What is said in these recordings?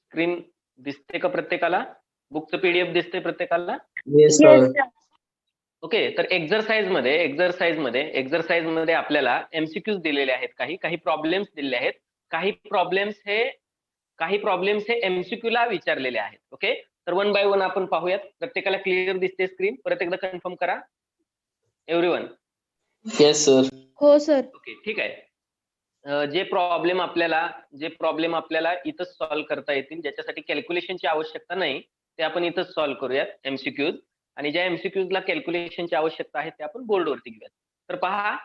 Screen दिसते का प्रत्येकाला? बुकचं पीडीएफ दिसते प्रत्येकाला? Yes sir. ओके, तर एक्झरसाइज मध्ये आपल्याला एमसीक्यूज दिलेले आहेत, काही प्रॉब्लेम्स दिलेले आहेत. काही प्रॉब्लेम्स हे एमसीक्यू ला विचारलेले आहेत. ओके, तर वन बाय वन आपण पाहूयात. प्रत्येकाला क्लिअर दिसते स्क्रीन? परत एकदा कन्फर्म करा एव्हरीवन. Yes sir. हो सर. ओके, ठीक आहे. जे प्रॉब्लेम आपल्याला इथं सॉल्व्ह करता येतील, ज्याच्यासाठी कॅल्क्युलेशनची आवश्यकता नाही, ते आपण इथंच सॉल्व्ह करूयात एमसीक्यूज. आणि ज्या एमसीक्यूज ला कॅल्क्युलेशनची आवश्यकता आहे ते आपण बोर्डवरती घेऊयात. तर पहा,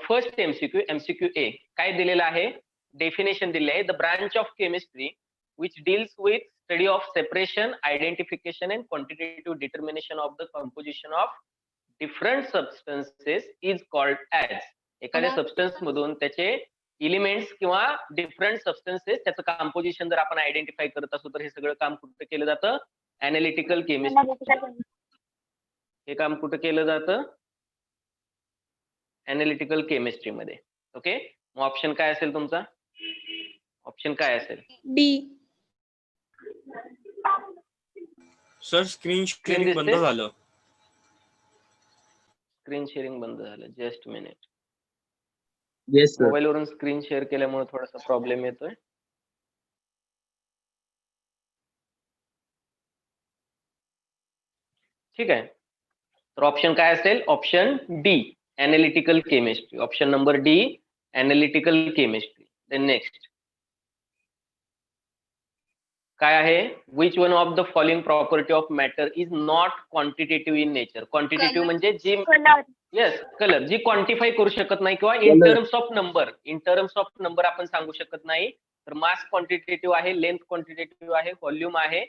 फर्स्ट एमसीक्यू ए काय दिलेलं आहे? डेफिनेशन दिले आहे. The branch of chemistry which deals with study of separation, identification and quantitative determination of the composition of different substances is called as. एखाद्या सबस्टन्स मधून त्याचे एलिमेंट्स किंवा डिफरंट सबस्टन्सेस त्याचं कंपोजिशन जर आपण आयडेंटिफाय करत असू तर हे सगळं काम कुठं केलं जातं? Analytical chemistry. हे काम कुठं केलं जातं? अनालिटिकल केमिस्ट्री मध्ये. ओके, मग ऑप्शन काय असेल तुमचा? ऑप्शन काय असेल? डी. सर स्क्रीन शेअरिंग बंद झालं. स्क्रीन शेअरिंग बंद झालं. Just minute. Yes sir. Mobile वरून स्क्रीन शेअर केल्यामुळे थोडासा प्रॉब्लेम येतोय. ठीक आहे, तर ऑप्शन काय असेल? Option D, analytical chemistry. Option number D, analytical chemistry. Then next काय आहे? Which one of the following property of matter is not quantitative in nature. Quantitative म्हणजे जी, येस, कलर, जी क्वांटिफाय करू शकत नाही किंवा इन टर्म्स ऑफ नंबर आपण सांगू शकत नाही. तर मास क्वांटिटेटिव्ह आहे, लेंथ क्वांटिटेटिव्ह आहे, व्हॉल्यूम आहे,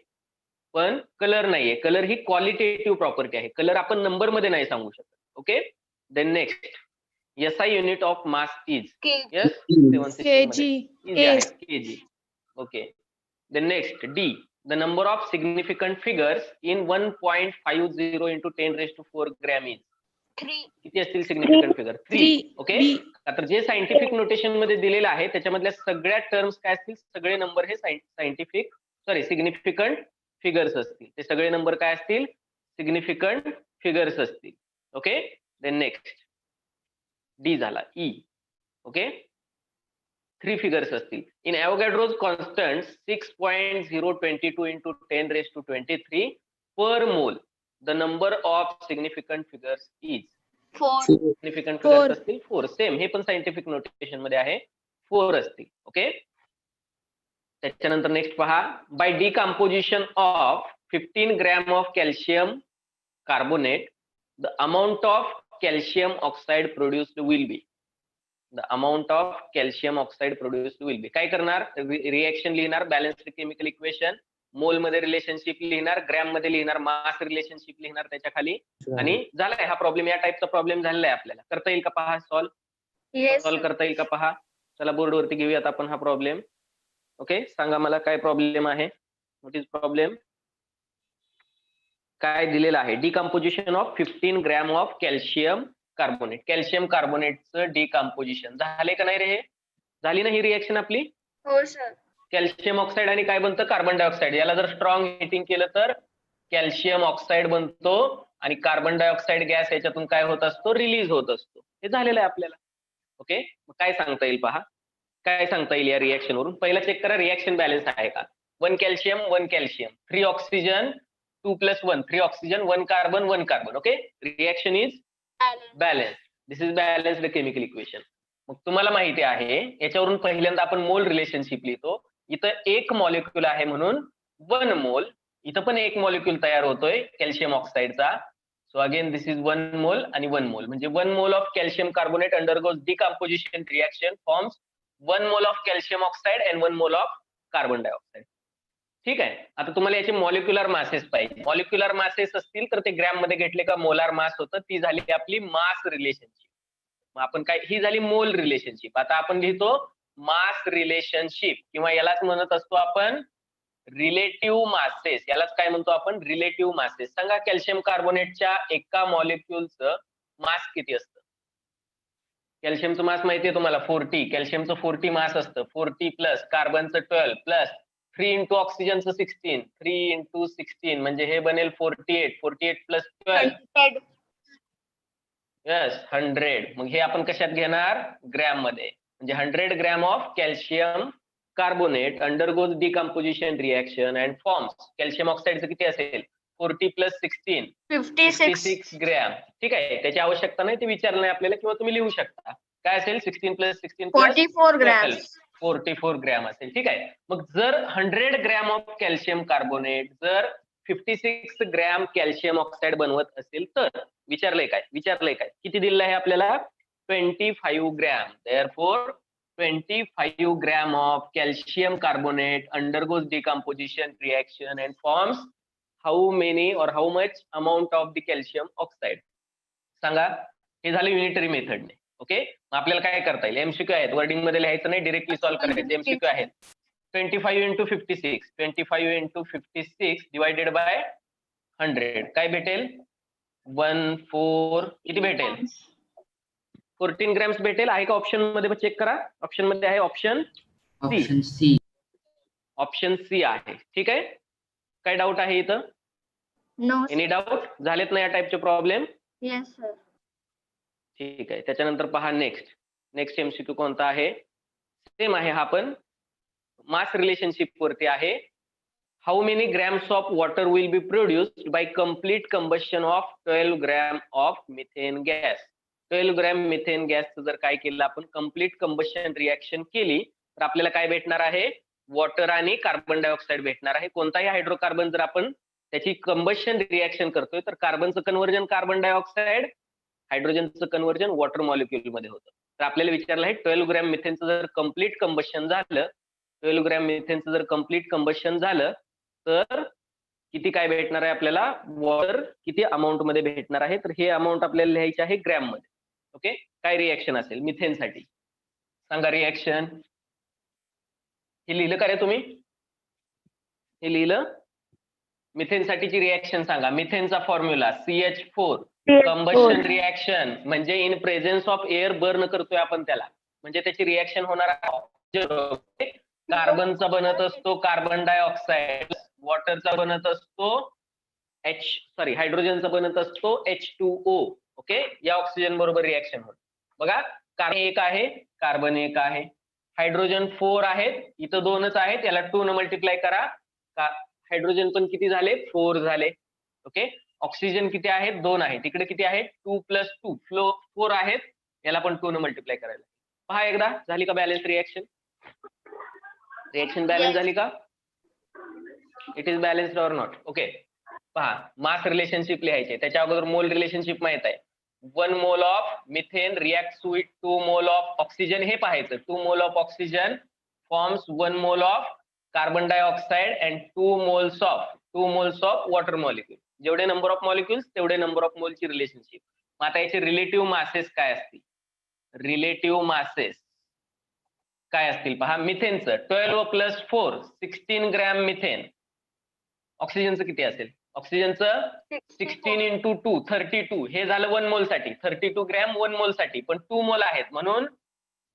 पण कलर नाहीये. कलर ही क्वालिटेटिव्ह प्रॉपर्टी आहे. कलर आपण नंबर मध्ये नाही सांगू शकत. Okay, then next SI unit of mass is, yes, KG. Okay, the next D, the number of significant figures in 1.50 into 10 raised to 4 gram is 3. किती असतील सिग्निफिकंट फिगर? 3. ओके, तर जे सायंटिफिक नोटेशन मध्ये दिलेलं आहे त्याच्यामधल्या सगळ्या टर्म्स काय असतील? सगळे नंबर हे सिग्निफिकंट फिगर्स असतील. ते सगळे नंबर काय असतील? सिग्निफिकंट फिगर्स असतील. ओके, देन नेक्स्ट डी झाला. ई. ओके, 3 फिगर्स असतील. In Avogadro's constant 6.022 into 10 raised to 23 per mole, the number of significant figures is 4. Significant figures असतील 4. सेम, हे पण सायंटिफिक नोटेशन मध्ये आहे, 4 असतील. ओके, त्याच्यानंतर नेक्स्ट पहा. By decomposition of 15 gram of calcium carbonate the amount of calcium oxide produced will be. The amount of calcium oxide produced will be. काय करणार? रिएक्शन लिहिणार, बॅलन्स्ड केमिकल इक्वेशन, मोल मध्ये रिलेशनशिप लिहिणार, ग्रॅम मध्ये लिहिणार, मास रिलेशनशिप लिहिणार त्याच्या खाली, आणि झालाय हा प्रॉब्लेम. या टाईपचा प्रॉब्लेम झालेला आहे आपल्याला. करता येईल का पहा? सॉल्व्ह करता येईल का पहा? चला बोर्डवरती घेऊयात आपण हा प्रॉब्लेम. ओके, सांगा मला काय प्रॉब्लेम आहे? What is problem? काय दिलेलं आहे? Decomposition of 15 gram of calcium carbonate. Calcium कार्बोनेटचं डिकम्पोजिशन झाले का नाही रे? हे झाली ना ही रिएक्शन आपली? हो सर. कॅल्शियम ऑक्साईड आणि काय बनतं? Carbon dioxide. याला जर स्ट्रॉंग हिटिंग केलं तर कॅल्शियम ऑक्साईड बनतो आणि कार्बन डायऑक्साईड गॅस याच्यातून काय होत असतो? रिलीज होत असतो. हे झालेलं आहे आपल्याला. ओके, मग काय सांगता येईल पहा? काय सांगता येईल या रिएक्शन वरून? पहिला चेक करा रिएक्शन बॅलन्स आहे का. 1 calcium 1 calcium, 3 oxygen 2 + 1, 3 oxygen 1 carbon 1 carbon. Okay, reaction is balance. This is balanced chemical equation. मग तुम्हाला माहिती आहे याच्यावरून पहिल्यांदा आपण मोल रिलेशनशिप लिहितो. इथं एक मॉलिक्यूल आहे म्हणून 1 मोल. इथं पण एक मॉलिक्यूल तयार होतोय कॅल्शियम ऑक्साईडचा. So again this is 1 mole आणि 1 मोल, म्हणजे 1 mole of calcium carbonate undergoes decomposition reaction forms 1 mole of calcium oxide and 1 mole of carbon dioxide. ठीक आहे, आता तुम्हाला याचे मॉलिक्युलर मासेस पाहिजे. मॉलिक्युलर मासेस असतील तर ते ग्रॅम मध्ये घेतले का मोलार मास होतं. ती झाली आपली मास रिलेशनशिप. मग आपण काय, ही झाली मोल रिलेशनशिप. आता आपण लिहितो मास रिलेशनशिप, किंवा यालाच म्हणत असतो आपण रिलेटिव्ह मासेस. यालाच काय म्हणतो आपण? Relative masses. सांगा कॅल्शियम कार्बोनेटच्या एका मॉलिक्युलचं मास किती असतं? कॅल्शियमचं मास माहितीये तुम्हाला 40. कॅल्शियमचं 40 मास असतं. 40 प्लस कार्बनचं 12 प्लस 3 इंटू ऑक्सिजनचं 16, 3 इंटू 16 म्हणजे हे बनेल 48, 48 प्लस 12 यस 100. मग हे आपण कशात घेणार? ग्रॅम मध्ये. म्हणजे 100 gram of calcium carbonate undergoes decomposition reaction and forms. Calcium ऑक्साईडचं किती असेल? 40 प्लस 16 56 ग्रॅम. ठीक आहे, त्याची आवश्यकता नाही, ते विचारलं नाही आपल्याला, किंवा तुम्ही लिहू शकता. काय असेल? 16 प्लस 16 प्लस 44 grams. 44 ग्रॅम असेल. ठीक आहे. मग जर 100 ग्रॅम ऑफ कॅल्शियम कार्बोनेट जर 56 ग्रॅम कॅल्शियम ऑक्साईड बनवत असेल तर विचारलंय काय किती दिलेलं आहे आपल्याला? 25 gram. Therefore 25 gram of calcium carbonate undergoes decomposition reaction and forms how many or how much amount of the calcium oxide. सांगा. हे झालं युनिटरी मेथडने. ओके, आपल्याला काय करता येईल? एमसीक्यू आहेत, वर्डिंग मध्ये लिहायचं नाही, डिरेक्टली सॉल्व्ह करायचं. एमसीक्यू आहेत. 25 इंटू 56 25 इंटू 56 डिवायडेड बाय 100 काय भेटेल? 14 किती भेटेल? 14 ग्रॅम्स भेटेल. आहे का ऑप्शन मध्ये? चेक करा. ऑप्शन मध्ये आहे ऑप्शन सी. ऑप्शन सी आहे. ठीक आहे. काय डाऊट आहे इथं? नो. Any doubt? झालेत ना या टाईपचे प्रॉब्लेम? Yes sir. ठीक आहे. त्याच्यानंतर पहा नेक्स्ट एमसीक्यू कोणता आहे? सेम आहे, हा पण मास रिलेशनशिप वरती आहे. How many grams of water will be produced by complete combustion of 12 gram of methane gas. 12 gram methane गॅसचं जर काय केलं आपण, कम्प्लीट कंबशन रिएक्शन केली तर आपल्याला काय भेटणार आहे? वॉटर आणि कार्बन डायऑक्साईड भेटणार आहे. कोणताही हायड्रोकार्बन जर आपण त्याची कंबशन रिएक्शन करतोय तर कार्बनचं कन्व्हर्जन कार्बन डायऑक्साईड, हायड्रोजनचं कन्व्हर्जन वॉटर मॉलिक्युल मध्ये होतं. तर आपल्याला विचारलं आहे 12 ग्रॅम मिथेनचं जर कम्प्लीट कंबशन झालं, 12 ग्रॅम मिथेनचं जर कम्प्लीट कंबशन झालं तर किती काय भेटणार आहे आपल्याला? वॉटर किती अमाऊंट मध्ये भेटणार आहे? तर हे अमाऊंट आपल्याला लिहायचे आहे ग्रॅम मध्ये. ओके, काय रिएक्शन असेल मिथेनसाठी? सांगा रिएक्शन. हे लिहिलं का रे तुम्ही? हे लिहिलं? मिथेनसाठीची रिएक्शन सांगा. मिथेनचा फॉर्म्युला CH4. कंबशन रिएक्शन म्हणजे in presence of air burn करतोय आपण त्याला, म्हणजे त्याची रिएक्शन होणार आहे. कार्बनचा बनत असतो कार्बन डायऑक्साईड, वॉटरचा बनत असतो हायड्रोजनचा बनत असतो H2O. ओके, या ऑक्सिजन बरोबर रिएक्शन होत. बघा, कार्बन 1 आहे, कार्बन 1 आहे, हायड्रोजन 4 आहेत, इथं 2च आहेत, याला 2 न मल्टिप्लाय करा. हायड्रोजन पण किती झाले? 4 झाले. ओके, ऑक्सिजन किती आहेत? 2 आहेत. तिकडे किती आहेत? 2 प्लस 2 4 आहेत, याला पण 2 न मल्टिप्लाय करायला. पहा एकदा, झाली का बॅलन्स रिएक्शन? रिएक्शन बॅलन्स झाली का? It is balanced or not? Okay, पहा मास रिलेशनशिप लिहायचे. त्याच्या अगोदर मोल रिलेशनशिप माहित आहे. 1 mole of methane reacts with 2 mole of oxygen. हे पाहायचं. 2 mole of oxygen forms 1 mole of carbon dioxide and 2 moles of water molecule. जेवढे नंबर ऑफ मॉलिक्युल्स तेवढे नंबर ऑफ मोलची रिलेशनशिप. आता याचे रिलेटिव्ह मासेस काय असतील? रिलेटिव्ह मासेस काय असतील पहा. मिथेनचं 12 प्लस 4 16 ग्रॅम मिथेन. ऑक्सिजनचं किती असेल? ऑक्सिजनचं 16 इंटू 2 32. हे झालं 1 मोल साठी. 32 ग्रॅम 1 मोल साठी, पण 2 मोल आहेत म्हणून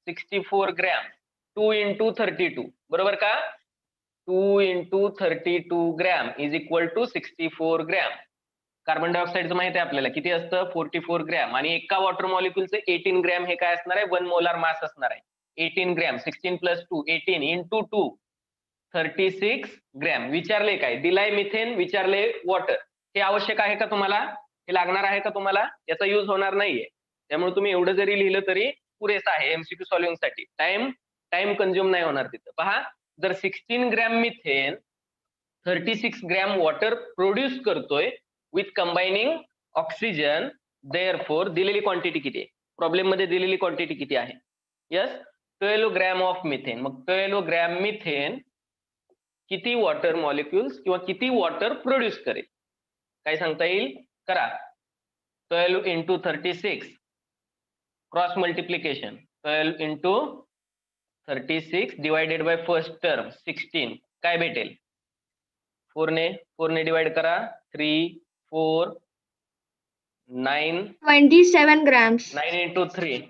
64 ग्रॅम. 2 इंटू 32 बरोबर का? 2 into 32 gram is equal to 64 gram. Carbon डायऑक्साईडचं माहिती आहे आपल्याला किती असतं? 44 ग्रॅम. आणि एका वॉटर मॉलिक्युलचं 18 ग्रॅम हे काय असणार आहे? 1 मोलार मास असणार आहे. 18 ग्रॅम 16 प्लस 2 18 इंटू 2 36 ग्रॅम. विचारले काय? दिलाय मिथेन, विचारले वॉटर. हे आवश्यक आहे का तुम्हाला? हे लागणार आहे का तुम्हाला? याचा यूज होणार नाहीये. त्यामुळे तुम्ही एवढं जरी लिहिलं तरी पुरेसं आहे एमसीक्यू सॉल्व्हिंग साठी. टाइम कंझ्युम नाही होणार तिथं. पहा, जर 16 gram methane 36 gram water produce करतोय विथ कंबायनिंग ऑक्सिजन, देअरफॉर दिलेली क्वांटिटी किती आहे? प्रॉब्लेम मध्ये दिलेली क्वांटिटी किती आहे? Yes, 12 gram of methane. मग 12 ग्रॅम मिथेन किती वॉटर मॉलिक्युल्स किंवा किती वॉटर प्रोड्यूस करेल? काय सांगता येईल? करा. 12 into 36 cross multiplication. 12 into 36 divided by first term 16. काय भेटेल? 4 ने डिवाइड करा. 3 4 9 27 grams. 9 इंटू 3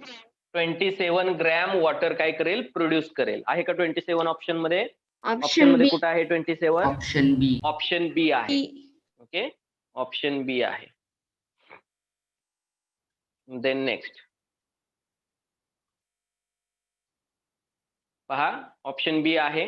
27 ग्रॅम वॉटर काय करेल? प्रोड्यूस करेल. आहे का 27 ऑप्शन मध्ये? ऑप्शन ऑप्शन मध्ये बी. कुठं आहे 27? ऑप्शन बी. ऑप्शन बी आहे. ओके, ऑप्शन बी आहे. देन नेक्स्ट पहा, ऑप्शन बी आहे.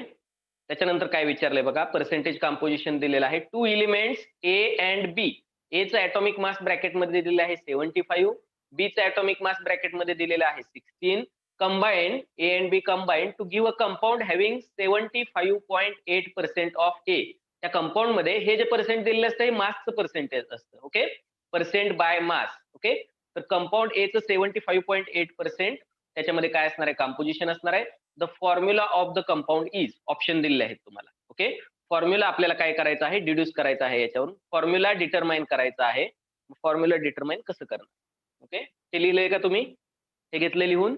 त्याच्यानंतर काय विचारलंय बघा, पर्सेंटेज कंपोजिशन दिलेलं आहे. 2 एलिमेंट्स ए अँड बी. ए चा ॲटॉमिक मास ब्रॅकेट मध्ये दिलेलं आहे 75, बी चा ॲटॉमिक मास ब्रॅकेट मध्ये दिलेलं आहे 16. Combine A and B combine to give a compound having 75.8% of A. त्या कंपाऊंड मध्ये हे जे पर्सेंट दिलेलं असतं हे मासचं पर्सेंटेज असतं. Okay, percent by mass. Okay, तर कंपाऊंड ए चं 75.8% त्याच्यामध्ये काय असणार आहे, कंपोजिशन असणार आहे. The formula of the compound is, option दिलेले आहेत तुम्हाला. ओके, फॉर्म्युला आपल्याला काय करायचं आहे, डिड्यूस करायचं आहे. याच्यावरून फॉर्म्युला डिटरमाइन करायचा आहे. फॉर्म्युला डिटरमाइन कसं करणार? ओके, ते लिहिलंय का तुम्ही? हे घेतलं लिहून?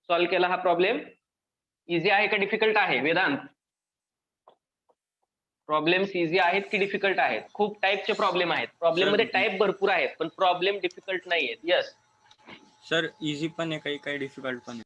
सॉल्व्ह केला हा प्रॉब्लेम? इझी आहे का डिफिकल्ट आहे वेदांत? प्रॉब्लेम्स इझी आहेत की डिफिकल्ट आहेत? खूप टाईपचे प्रॉब्लेम आहेत. प्रॉब्लेम मध्ये टाईप भरपूर आहेत, पण प्रॉब्लेम डिफिकल्ट नाही आहेत. यस सर, इझी पण आहे, काही काही डिफिकल्ट पण आहे.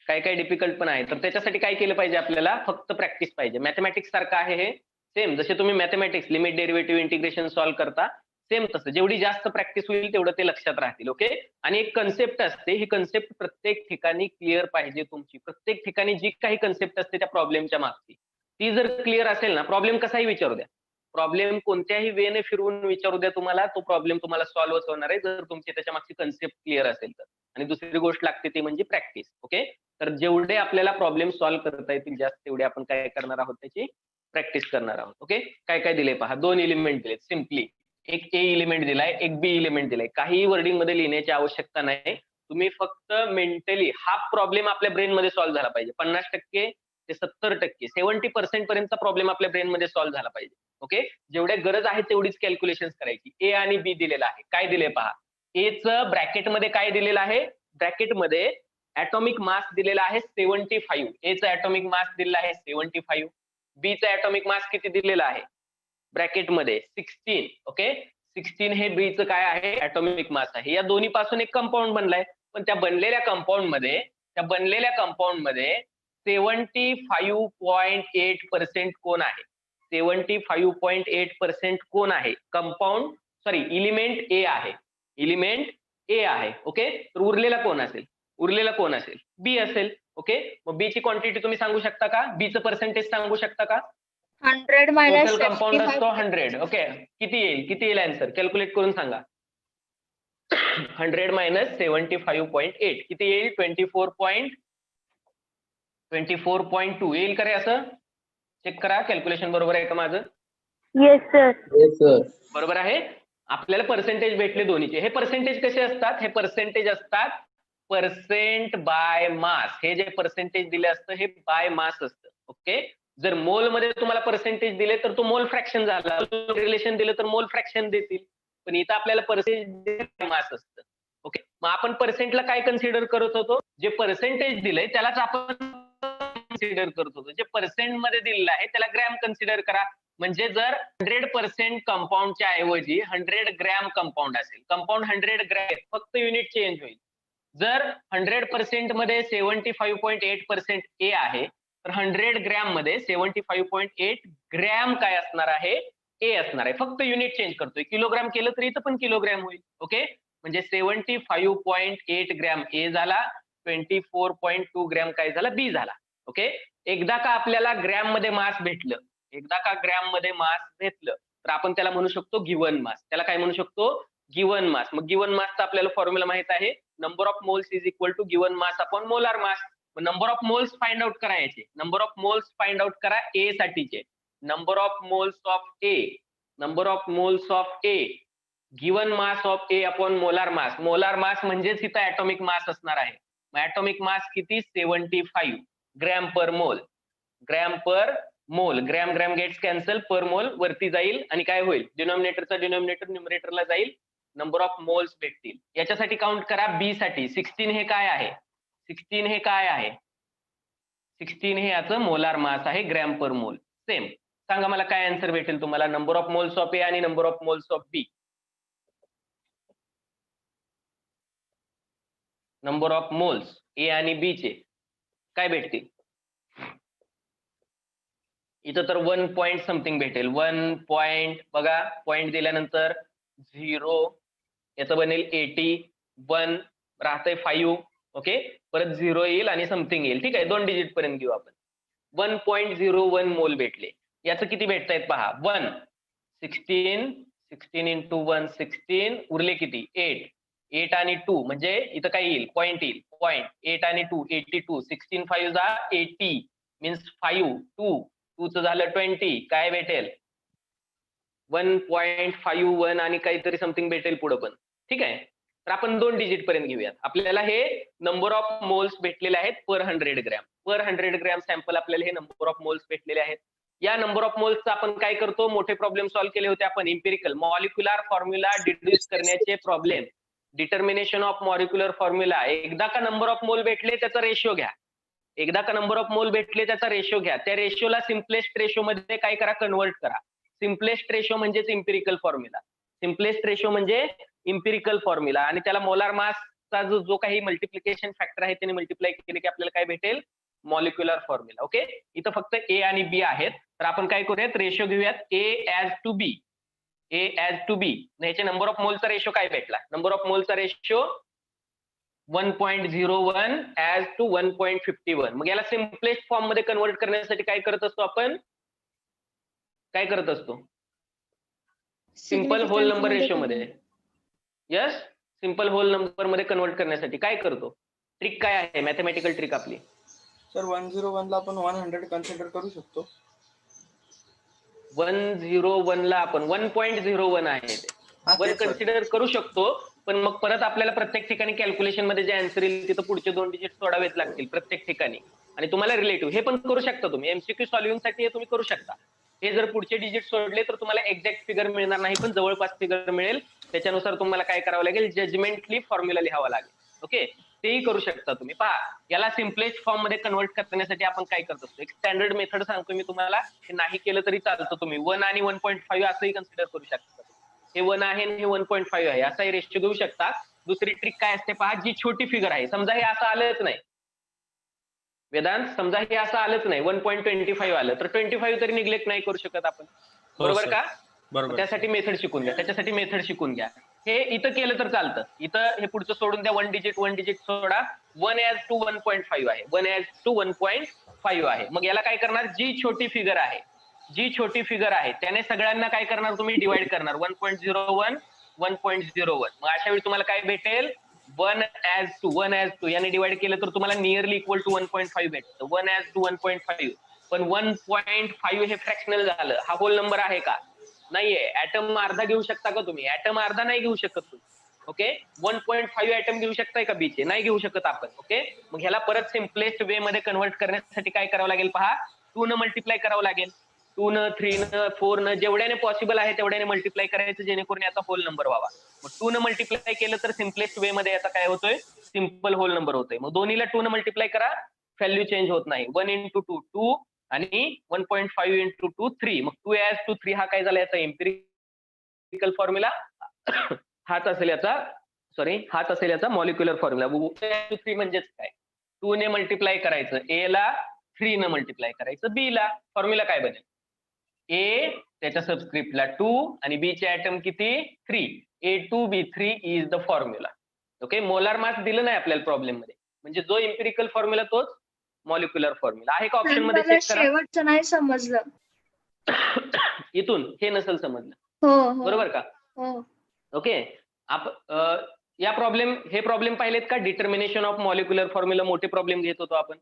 काय काय डिफिकल्ट पण आहे. तर त्याच्यासाठी काय केलं पाहिजे आपल्याला? फक्त प्रॅक्टिस पाहिजे. मॅथमॅटिक्स सारखं आहे हे. सेम जसे तुम्ही mathematics limit, derivative, integration solve करता, सेम तसं जेवढी जास्त प्रॅक्टिस होईल तेवढं ते लक्षात राहतील. ओके, आणि एक कन्सेप्ट असते, ही कन्सेप्ट प्रत्येक ठिकाणी क्लिअर पाहिजे तुमची. प्रत्येक ठिकाणी जी काही कन्सेप्ट असते त्या प्रॉब्लेमच्या मागची, ती जर क्लिअर असेल ना, प्रॉब्लेम कसाही विचारू द्या, प्रॉब्लेम कोणत्याही वेने फिरवून विचारू द्या तुम्हाला, तो प्रॉब्लेम तुम्हाला सॉल्व्हच होणार आहे जर तुमची त्याच्या मागची कन्सेप्ट क्लिअर असेल तर. आणि दुसरी गोष्ट लागते ती म्हणजे प्रॅक्टिस. ओके, तर जेवढे आपल्याला प्रॉब्लेम सॉल्व्ह करता येतील जास्त, तेवढे आपण काय करणार आहोत, त्याची प्रॅक्टिस करणार आहोत. ओके, काय काय दिले पहा. 2 एलिमेंट दिलेत सिम्पली. एक ए एलिमेंट दिलाय, एक बी एलिमेंट दिलाय. काही वर्डिंग मध्ये लिहिण्याची आवश्यकता नाही. तुम्ही फक्त मेंटली हा प्रॉब्लेम आपल्या ब्रेन मध्ये सॉल्व्ह झाला पाहिजे. 50% ते 70%, 70% पर्यंतचा प्रॉब्लेम आपल्या ब्रेन मध्ये सॉल्व्ह झाला पाहिजे. ओके, जेवढ्या गरज आहे तेवढीच कॅल्क्युलेशन करायची. ए आणि बी दिलेला आहे. काय दिले पहा, ए चं ब्रॅकेट मध्ये काय दिलेलं आहे, ब्रॅकेट मध्ये ॲटॉमिक मास दिलेला आहे 75. ए चा ॲटॉमिक मास दिलेला आहे 75. बी चा ॲटॉमिक मास किती दिलेला आहे ब्रॅकेट मध्ये 16. ओके, 16 हे बी चं काय आहे, ॲटॉमिक मास आहे. या दोन्ही पासून एक कंपाऊंड बनलाय, पण त्या बनलेल्या कंपाऊंड मध्ये 75.8% कोण आहे? 75.8% कोण आहे? कंपाऊंड, सॉरी, एलिमेंट ए आहे. एलिमेंट ए आहे. ओके, तर उरलेला कोण असेल? उरलेला कोण असेल? बी असेल. ओके, मग बी ची क्वांटिटी तुम्ही सांगू शकता का? बी चं पर्सेंटेज सांगू शकता का? 100 minus टोटल कंपाऊंड असतो 75. 100. ओके, किती येईल? किती येईल आन्सर? कॅल्क्युलेट करून सांगा. 100 minus 75.8 किती येईल? 24.2 येईल का रे? असं चेक करा, कॅल्क्युलेशन बरोबर आहे का माझं? Yes, sir. Yes sir. बरोबर आहे. आपल्याला पर्सेंटेज भेटले दोन्हीचे. हे पर्सेंटेज कसे असतात? हे पर्सेंटेज असतात पर्सेंट बाय मास. हे जे पर्सेंटेज दिले असतं हे बाय मास असतं. ओके, जर मोल मध्ये तुम्हाला पर्सेंटेज दिले तर तो मोल फ्रॅक्शन झाला, रिलेशन दिलं तर मोल फ्रॅक्शन देतील, पण इथं आपल्याला पर्सेंटेज मास असतं. ओके, मग आपण पर्सेंटला काय कन्सिडर करत होतो? जे पर्सेंटेज दिलंय त्यालाच आपण कन्सिडर करत होतो. जे पर्सेंट मध्ये दिलेलं आहे त्याला ग्रॅम कन्सिडर करा. म्हणजे जर 100% कंपाऊंडच्या ऐवजी 100 ग्रॅम कंपाऊंड असेल, कंपाऊंड 100 ग्रॅम, फक्त युनिट चेंज होईल. जर 100% मध्ये 75.8% ए आहे, तर 100 ग्रॅम मध्ये 75.8 ग्रॅम काय असणार आहे? ए असणार आहे. फक्त युनिट चेंज करतोय. किलोग्राम केलं तर इथं पण किलोग्रॅम होईल. ओके, म्हणजे 75.8 ग्रॅम ए झाला, 24.2 ग्रॅम काय झाला? बी झाला. ओके, एकदा का आपल्याला ग्रॅम मध्ये मास भेटलं, तर आपण त्याला म्हणू शकतो गिव्हन मास. त्याला काय म्हणू शकतो? Given mass. मग गिव्हन मासचा आपल्याला फॉर्म्युला माहित आहे, number of moles is equal to given mass upon molar mass. Number of moles find out करायचे. Number of moles find out करा ए साठीचे. Number of moles of A given mass of A upon molar mass. Molar mass म्हणजेच इथं atomic mass असणार आहे. मग atomic mass किती? 75 gram per मोल. ग्रॅम ग्रॅम गेट्स कॅन्सल, पर मोल वरती जाईल आणि काय होईल? डिनॉमिनेटरचा डिनॉमिनेटर न्यूमरेटरला जाईल, नंबर ऑफ मोल्स भेटतील. याच्यासाठी काउंट करा बी साठी. 16 हे काय आहे? 16 हे याचं मोलार मास आहे, ग्रॅम पर मोल. सेम. सांगा मला काय आन्सर भेटेल तुम्हाला? Number of moles of A आणि number of moles of B. Number of moles A आणि बी चे काय भेटतील? इथं तर 1 पॉईंट समथिंग भेटेल. 1 पॉईंट बघा, पॉईंट दिल्यानंतर 0 याचं बनेल 80, 1 राहतंय 5. ओके, परत 0 येईल आणि समथिंग येईल. ठीक आहे, 2 डिजिट पर्यंत घेऊ आपण. 1.01 मोल भेटले. याचं किती भेटतायत पहा. 1 16 इंटू 1 16, उरले किती 8 आणि 2 म्हणजे इथं काय येईल, पॉईंट येईल. पॉईंट 8 आणि 2 82. 16 5 जा 80 मीन्स 5 2 चं झालं 20. काय भेटेल 1.51 आणि काहीतरी समथिंग भेटेल पुढे पण. ठीक आहे, तर आपण 2 डिजिट पर्यंत घेऊयात. आपल्याला हे नंबर ऑफ मोल्स भेटलेले आहेत पर 100 ग्रॅम. पर 100 ग्रॅम सॅम्पल आपल्याला हे नंबर ऑफ मोल्स भेटलेले आहेत. या नंबर ऑफ मोल्सचा आपण काय करतो, मोठे प्रॉब्लेम सॉल्व्ह केले होते आपण. इम्पिरिकल मॉलिक्युलर फॉर्म्युला डिड्यूस करण्याचे problem, determination of molecular formula. एकदा का नंबर ऑफ मोल भेटले त्याचा रेशिओ घ्या. एकदा का नंबर ऑफ मोल भेटले त्याचा रेशिओ घ्या. त्या रेशिओला सिम्पलेस्ट रेशिओ मध्ये काय करा, कन्वर्ट करा. सिम्पलेस्ट रेशिओ म्हणजेच इम्पिरिकल फॉर्म्युला. सिम्पलेस्ट रेशिओ म्हणजे इम्पिरिकल फॉर्म्युला, आणि त्याला मोलार मासचा जो काही मल्टिप्लिकेशन फॅक्टर आहे त्याने मल्टिप्लाय केले की आपल्याला काय भेटेल, मॉलिक्युलर फॉर्म्युला. ओके, इथं फक्त ए आणि बी आहेत, तर आपण काय करूयात, रेशिओ घेऊयात A as to B. A as to B, ह्याचे नंबर ऑफ मोलचा रेशिओ काय भेटला, नंबर ऑफ मोलचा रेशिओ 1.01 ऍज टू 1.51. मग याला सिम्पलेस्ट फॉर्म मध्ये कन्वर्ट करण्यासाठी काय करत असतो आपण, काय करत असतो, सिंपल होल नंबर रेशिओ मध्ये. यस, सिंपल होल नंबर मध्ये कन्वर्ट करण्यासाठी काय करतो, ट्रिक काय आहे, मॅथमॅटिकल ट्रिक आपली. सर 101 ला आपण 100 कन्सिडर करू शकतो. 101 ला आपण 1.01 आहे ते 1 कन्सिडर करू शकतो, पण मग परत आपल्याला प्रत्येक ठिकाणी कॅल्क्युलेशन मध्ये जे आन्सर येईल तिथं पुढचे 2 डिजिट सोडावेच लागतील प्रत्येक ठिकाणी. आणि तुम्हाला रिलेटिव्ह हे पण करू शकता तुम्ही, एमसीक्यू सॉल्व्हिंग साठी हे तुम्ही करू शकता. हे जर पुढचे डिजिट सोडले तर तुम्हाला एक्झॅक्ट फिगर मिळणार नाही, पण जवळपास फिगर मिळेल. त्याच्यानुसार तुम्हाला काय करावं लागेल, जजमेंटली फॉर्म्युला लिहावा लागेल. ओके, तेही करू शकता तुम्ही. पहा, याला सिम्पलेस्ट फॉर्म मध्ये कन्वर्ट करण्यासाठी आपण काय करत असतो, एक स्टँडर्ड मेथड सांगतो मी तुम्हाला. हे नाही केलं तरी चालतं, तुम्ही 1 आणि 1.5 असंही कन्सिडर करू शकता. हे 1 आहे आणि हे 1.5 आहे असाही रेशिओ घेऊ शकता. दुसरी ट्रिक काय असते पहा, जी छोटी फिगर आहे, समजा हे असं आलंच नाही वेदांत, समजा हे असं आलंच नाही 1.25 आलं, तर 25 तरी निग्लेक्ट नाही करू शकत आपण, बरोबर का. बरोबर. त्यासाठी मेथड शिकून घ्या, त्याच्यासाठी मेथड शिकून घ्या. हे इथं केलं तर चालतं, इथं हे पुढचं सोडून द्या, 1 डिजिट सोडा. 1 ऍज टू 1.5 आहे, 1 ऍज टू 1.5 आहे. मग याला काय करणार, जी छोटी फिगर आहे त्याने सगळ्यांना काय करणार तुम्ही, डिवाइड करणार. 1.01 1.01. मग अशा वेळी तुम्हाला काय भेटेल, 1 ऍज टू याने डिवाइड केलं तर तुम्हाला नियरली इक्वल टू 1.5 भेटतं. 1 ऍज टू 1.5. पण 1.5 हे फ्रॅक्शनल झालं, हा होल नंबर आहे का, नाहीये. ऍटम अर्धा घेऊ शकता का तुम्ही, ऍटम अर्धा नाही घेऊ शकत तुम्ही. ओके, 1.5 ऍटम घेऊ शकताय का बीचे, नाही घेऊ शकत आपण. ओके, मग ह्याला परत सिम्पलेस्ट वे मध्ये कन्वर्ट करण्यासाठी काय करावं लागेल पहा, 2 न मल्टिप्लाय करावं लागेल. 2 न 3 न 4 न जेवढ्याने पॉसिबल आहे तेवढ्याने मल्टिप्लाय करायचं, जेणेकरून याचा होल नंबर व्हावा. मग 2 न मल्टिप्लाय केलं तर सिम्पलेस्ट वे मध्ये याचा काय होतोय, सिम्पल होल नंबर होतोय. मग दोन्हीला 2 न मल्टिप्लाय करा, व्हॅल्यू चेंज होत नाही. 1 इंटू 2 2 आणि 1.5 इंटू 2 3. मग 2 ऍज टू 3 हा काय झाला याचा इम्पिरिकल फॉर्म्युला. हाच असेल याचा मॉलिक्युलर फॉर्म्युला. 3 म्हणजेच काय, 2 ने मल्टिप्लाय करायचं ए ला, 3 न मल्टिप्लाय करायचं बी ला. फॉर्म्युला काय बनेल, ए त्याच्या सबस्क्रिप्टला 2 आणि बी चे ऍटम किती 3. A2B3 is the formula. Okay, molar mass दिलं नाही आपल्याला प्रॉब्लेम मध्ये, म्हणजे जो इम्पिरिकल फॉर्म्युला तोच मॉलिक्युलर फॉर्म्युला आहे का. ऑप्शन मध्ये चेक करा. शेवटचं नाही समजलं. इथून हे नसेल समजलं, हो बरोबर का. हो. ओके, हे प्रॉब्लेम पाहिलेत का, डिटर्मिनेशन ऑफ मॉलिक्युलर फॉर्म्युला मोठे प्रॉब्लेम घेत होतो आपण,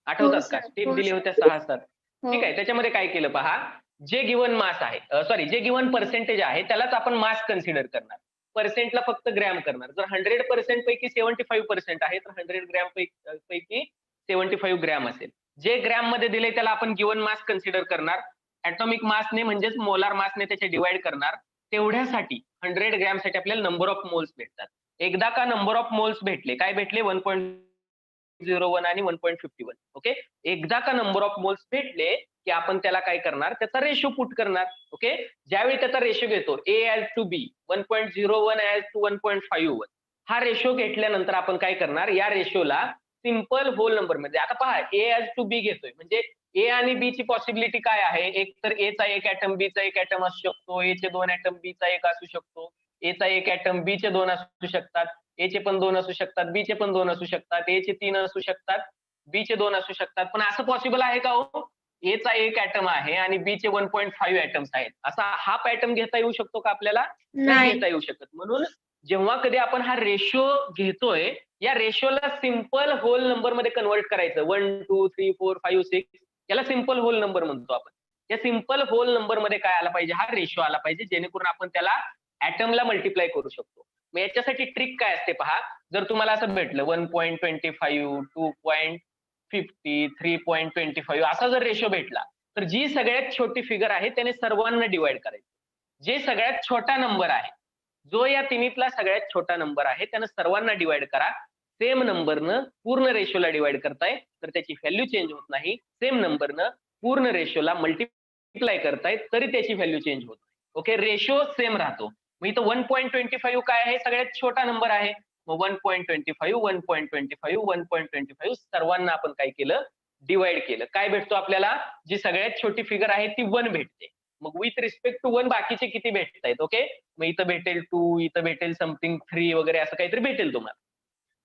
आठवतात का, सर, स्टेप हो दिले सर. होत्या 6-7. हो. ठीक आहे, त्याच्यामध्ये काय केलं पहा, जे गिवन मास आहे, जे गिवन पर्सेंटेज आहे त्यालाच आपण मास कन्सिडर करणार, पर्सेंटला फक्त ग्रॅम करणार. जर 100% पैकी 75% आहे तर 100 ग्रॅम पैकी 75 ग्रॅम असेल. जे ग्रॅम मध्ये दिले त्याला आपण गिवन मास कन्सिडर करणार, ऍटॉमिक मासने म्हणजेच मोलार मासने त्याचे डिवाइड करणार. तेवढ्यासाठी 100 ग्रॅम साठी आपल्याला नंबर ऑफ मोल्स भेटतात. एकदा का नंबर ऑफ मोल्स भेटले, काय भेटले 1.01 आणि 1.51. ओके, एकदा का नंबर ऑफ मोल्स भेटले की आपण त्याला काय करणार, त्याचा रेशो पुट करणार. ओके, ज्यावेळी त्याचा रेशो घेतो A as to B, 1.01 as to 1.51, हा रेशो घेतल्यानंतर आपण काय करणार, या रेशोला सिंपल होल नंबर मध्ये. आता पहा ए ऍज टू बी घेतोय म्हणजे ए आणि बी ची पॉसिबिलिटी काय आहे, एक तर ए चा एक ऍटम बी चा एक ऍटम असू शकतो, ए चे 2 ऍटम बी चा एक असू शकतो, ए चा एक ऍटम बी चे 2 असू शकतात, ए चे पण 2 असू शकतात, बी चे पण 2 असू शकतात, ए चे 3 असू शकतात, बी चे 2 असू शकतात. पण असं पॉसिबल आहे का हो, ए चा एक ऍटम आहे आणि बी चे 1.5 ऍटम्स आहेत, असा हा पॅटर्न घेता येऊ शकतो का आपल्याला? नाही घेता येऊ शकत. म्हणून जेव्हा कधी आपण हा रेशो घेतोय, या रेशोला सिंपल होल नंबर मध्ये कन्वर्ट करायचं. 1 2 3 4 5 6 याला सिंपल होल नंबर म्हणतो आपण. या सिंपल होल नंबर मध्ये काय आला पाहिजे, हा रेशो आला पाहिजे, जेणेकरून आपण त्याला ऍटमला मल्टिप्लाय करू शकतो. मग याच्यासाठी ट्रिक काय असते पहा, जर तुम्हाला असं भेटलं 1.25 2.50 3.25 असा जर रेशो भेटला, तर जी सगळ्यात छोटी फिगर आहे त्याने सर्वांना डिवाइड करायचं. जे सगळ्यात छोटा नंबर आहे, जो या तिन्हीतला सगळ्यात छोटा नंबर आहे त्यानं सर्वांना डिवाइड करा. सेम नंबरनं पूर्ण रेशोला डिवाइड करताय तर त्याची व्हॅल्यू चेंज होत नाही. सेम नंबरनं पूर्ण रेशोला मल्टिप्लाय करताय तरी त्याची व्हॅल्यू चेंज होत नाही. ओके, रेशो सेम राहतो. मग इथं 1.25 काय आहे, सगळ्यात छोटा नंबर आहे. मग 1.25 1.25 1.25 सर्वांना आपण काय केलं, डिवाइड केलं. काय भेटतो आपल्याला, जी सगळ्यात छोटी फिगर आहे ती 1 भेटते. मग विथ रिस्पेक्ट टू 1 बाकीचे किती भेटतायत? ओके, मग इथं भेटेल 2, इथं भेटेल समथिंग 3 वगैरे असं काहीतरी भेटेल तुम्हाला.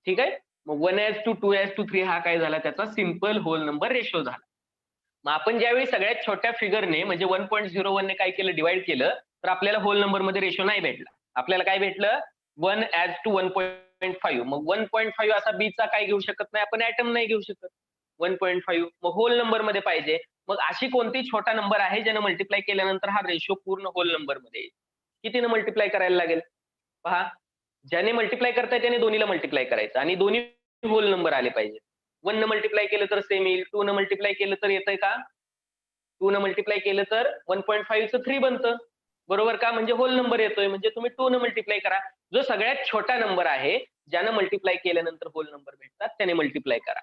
ठीक आहे, मग 1:2 2:3 3 हा काय झाला, त्याचा सिंपल होल नंबर रेशो झाला. मग आपण ज्यावेळी सगळ्यात छोट्या फिगरने म्हणजे 1.01 ने काय केलं, डिवाइड केलं, तर आपल्याला होल नंबर मध्ये रेशो नाही भेटला. आपल्याला काय भेटलं, 1:1.5. मग 1.5 असा बी चा काय घेऊ शकत नाही आपण, ऍटम नाही घेऊ शकत. 1.5 मग होल नंबर मध्ये पाहिजे. मग अशी कोणती छोटा नंबर आहे ज्याने मल्टिप्लाय केल्यानंतर हा रेशो पूर्ण होल नंबर मध्ये येईल? कितीने मल्टिप्लाय करायला लागेल पहा, ज्याने मल्टिप्लाय करताय त्याने दोन्हीला मल्टिप्लाय करायचं आणि दोन्ही होल नंबर आले पाहिजे. 1 न मल्टिप्लाय केलं तर सेम येईल, 2 न मल्टिप्लाय केलं तर येतंय का, 2 न मल्टिप्लाय केलं तर 1.5 चं 3 बनतं, बरोबर का, म्हणजे होल नंबर येतोय. म्हणजे तुम्ही 2 न मल्टिप्लाय करा. जो सगळ्यात छोटा नंबर आहे ज्यानं मल्टिप्लाय केल्यानंतर होल नंबर भेटतात त्याने मल्टिप्लाय करा.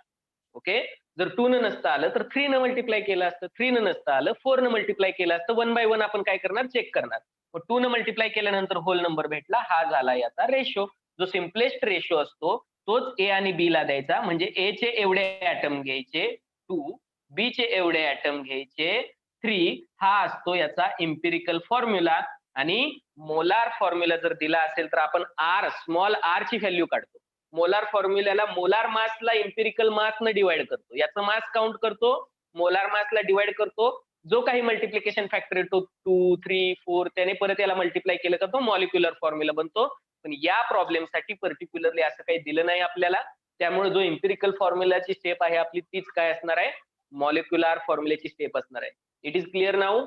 ओके, जर 2 न नसतं आलं तर 3 न मल्टिप्लाय केलं असतं, 3 न नसतं आलं 4 न मल्टिप्लाय केलं असतं. 1 बाय 1 आपण काय करणार, चेक करणार. मग 2 न मल्टिप्लाय केल्यानंतर होल नंबर भेटला, हा झाला याचा रेशो. जो सिम्पलेस्ट रेशो असतो तोच ए आणि बी ला द्यायचा. म्हणजे ए चे एवढे ऍटम घ्यायचे 2, बी चे एवढे ऍटम घ्यायचे 3, हा असतो याचा इम्पिरिकल फॉर्म्युला. आणि मोलार फॉर्म्युला जर दिला असेल तर आपण आर, स्मॉल आर ची व्हॅल्यू काढतो. मोलार फॉर्म्युल्याला मोलार मासला इम्पिरिकल मासनं डिवाइड करतो, याचं मास काउंट करतो, मोलार मासला डिवाइड करतो. जो काही मल्टिप्लिकेशन फॅक्टर येतो 2 3 4 त्याने परत याला मल्टिप्लाय केलं का तो मॉलिक्युलर फॉर्म्युला बनतो. पण या प्रॉब्लेमसाठी पर्टिक्युलरली असं काही दिलं नाही आपल्याला, त्यामुळे जो इम्पिरिकल फॉर्म्युलाची स्टेप आहे आपली तीच काय असणार आहे, मॉलिक्युलर फॉर्म्युल्याची स्टेप असणार आहे. It is clear now?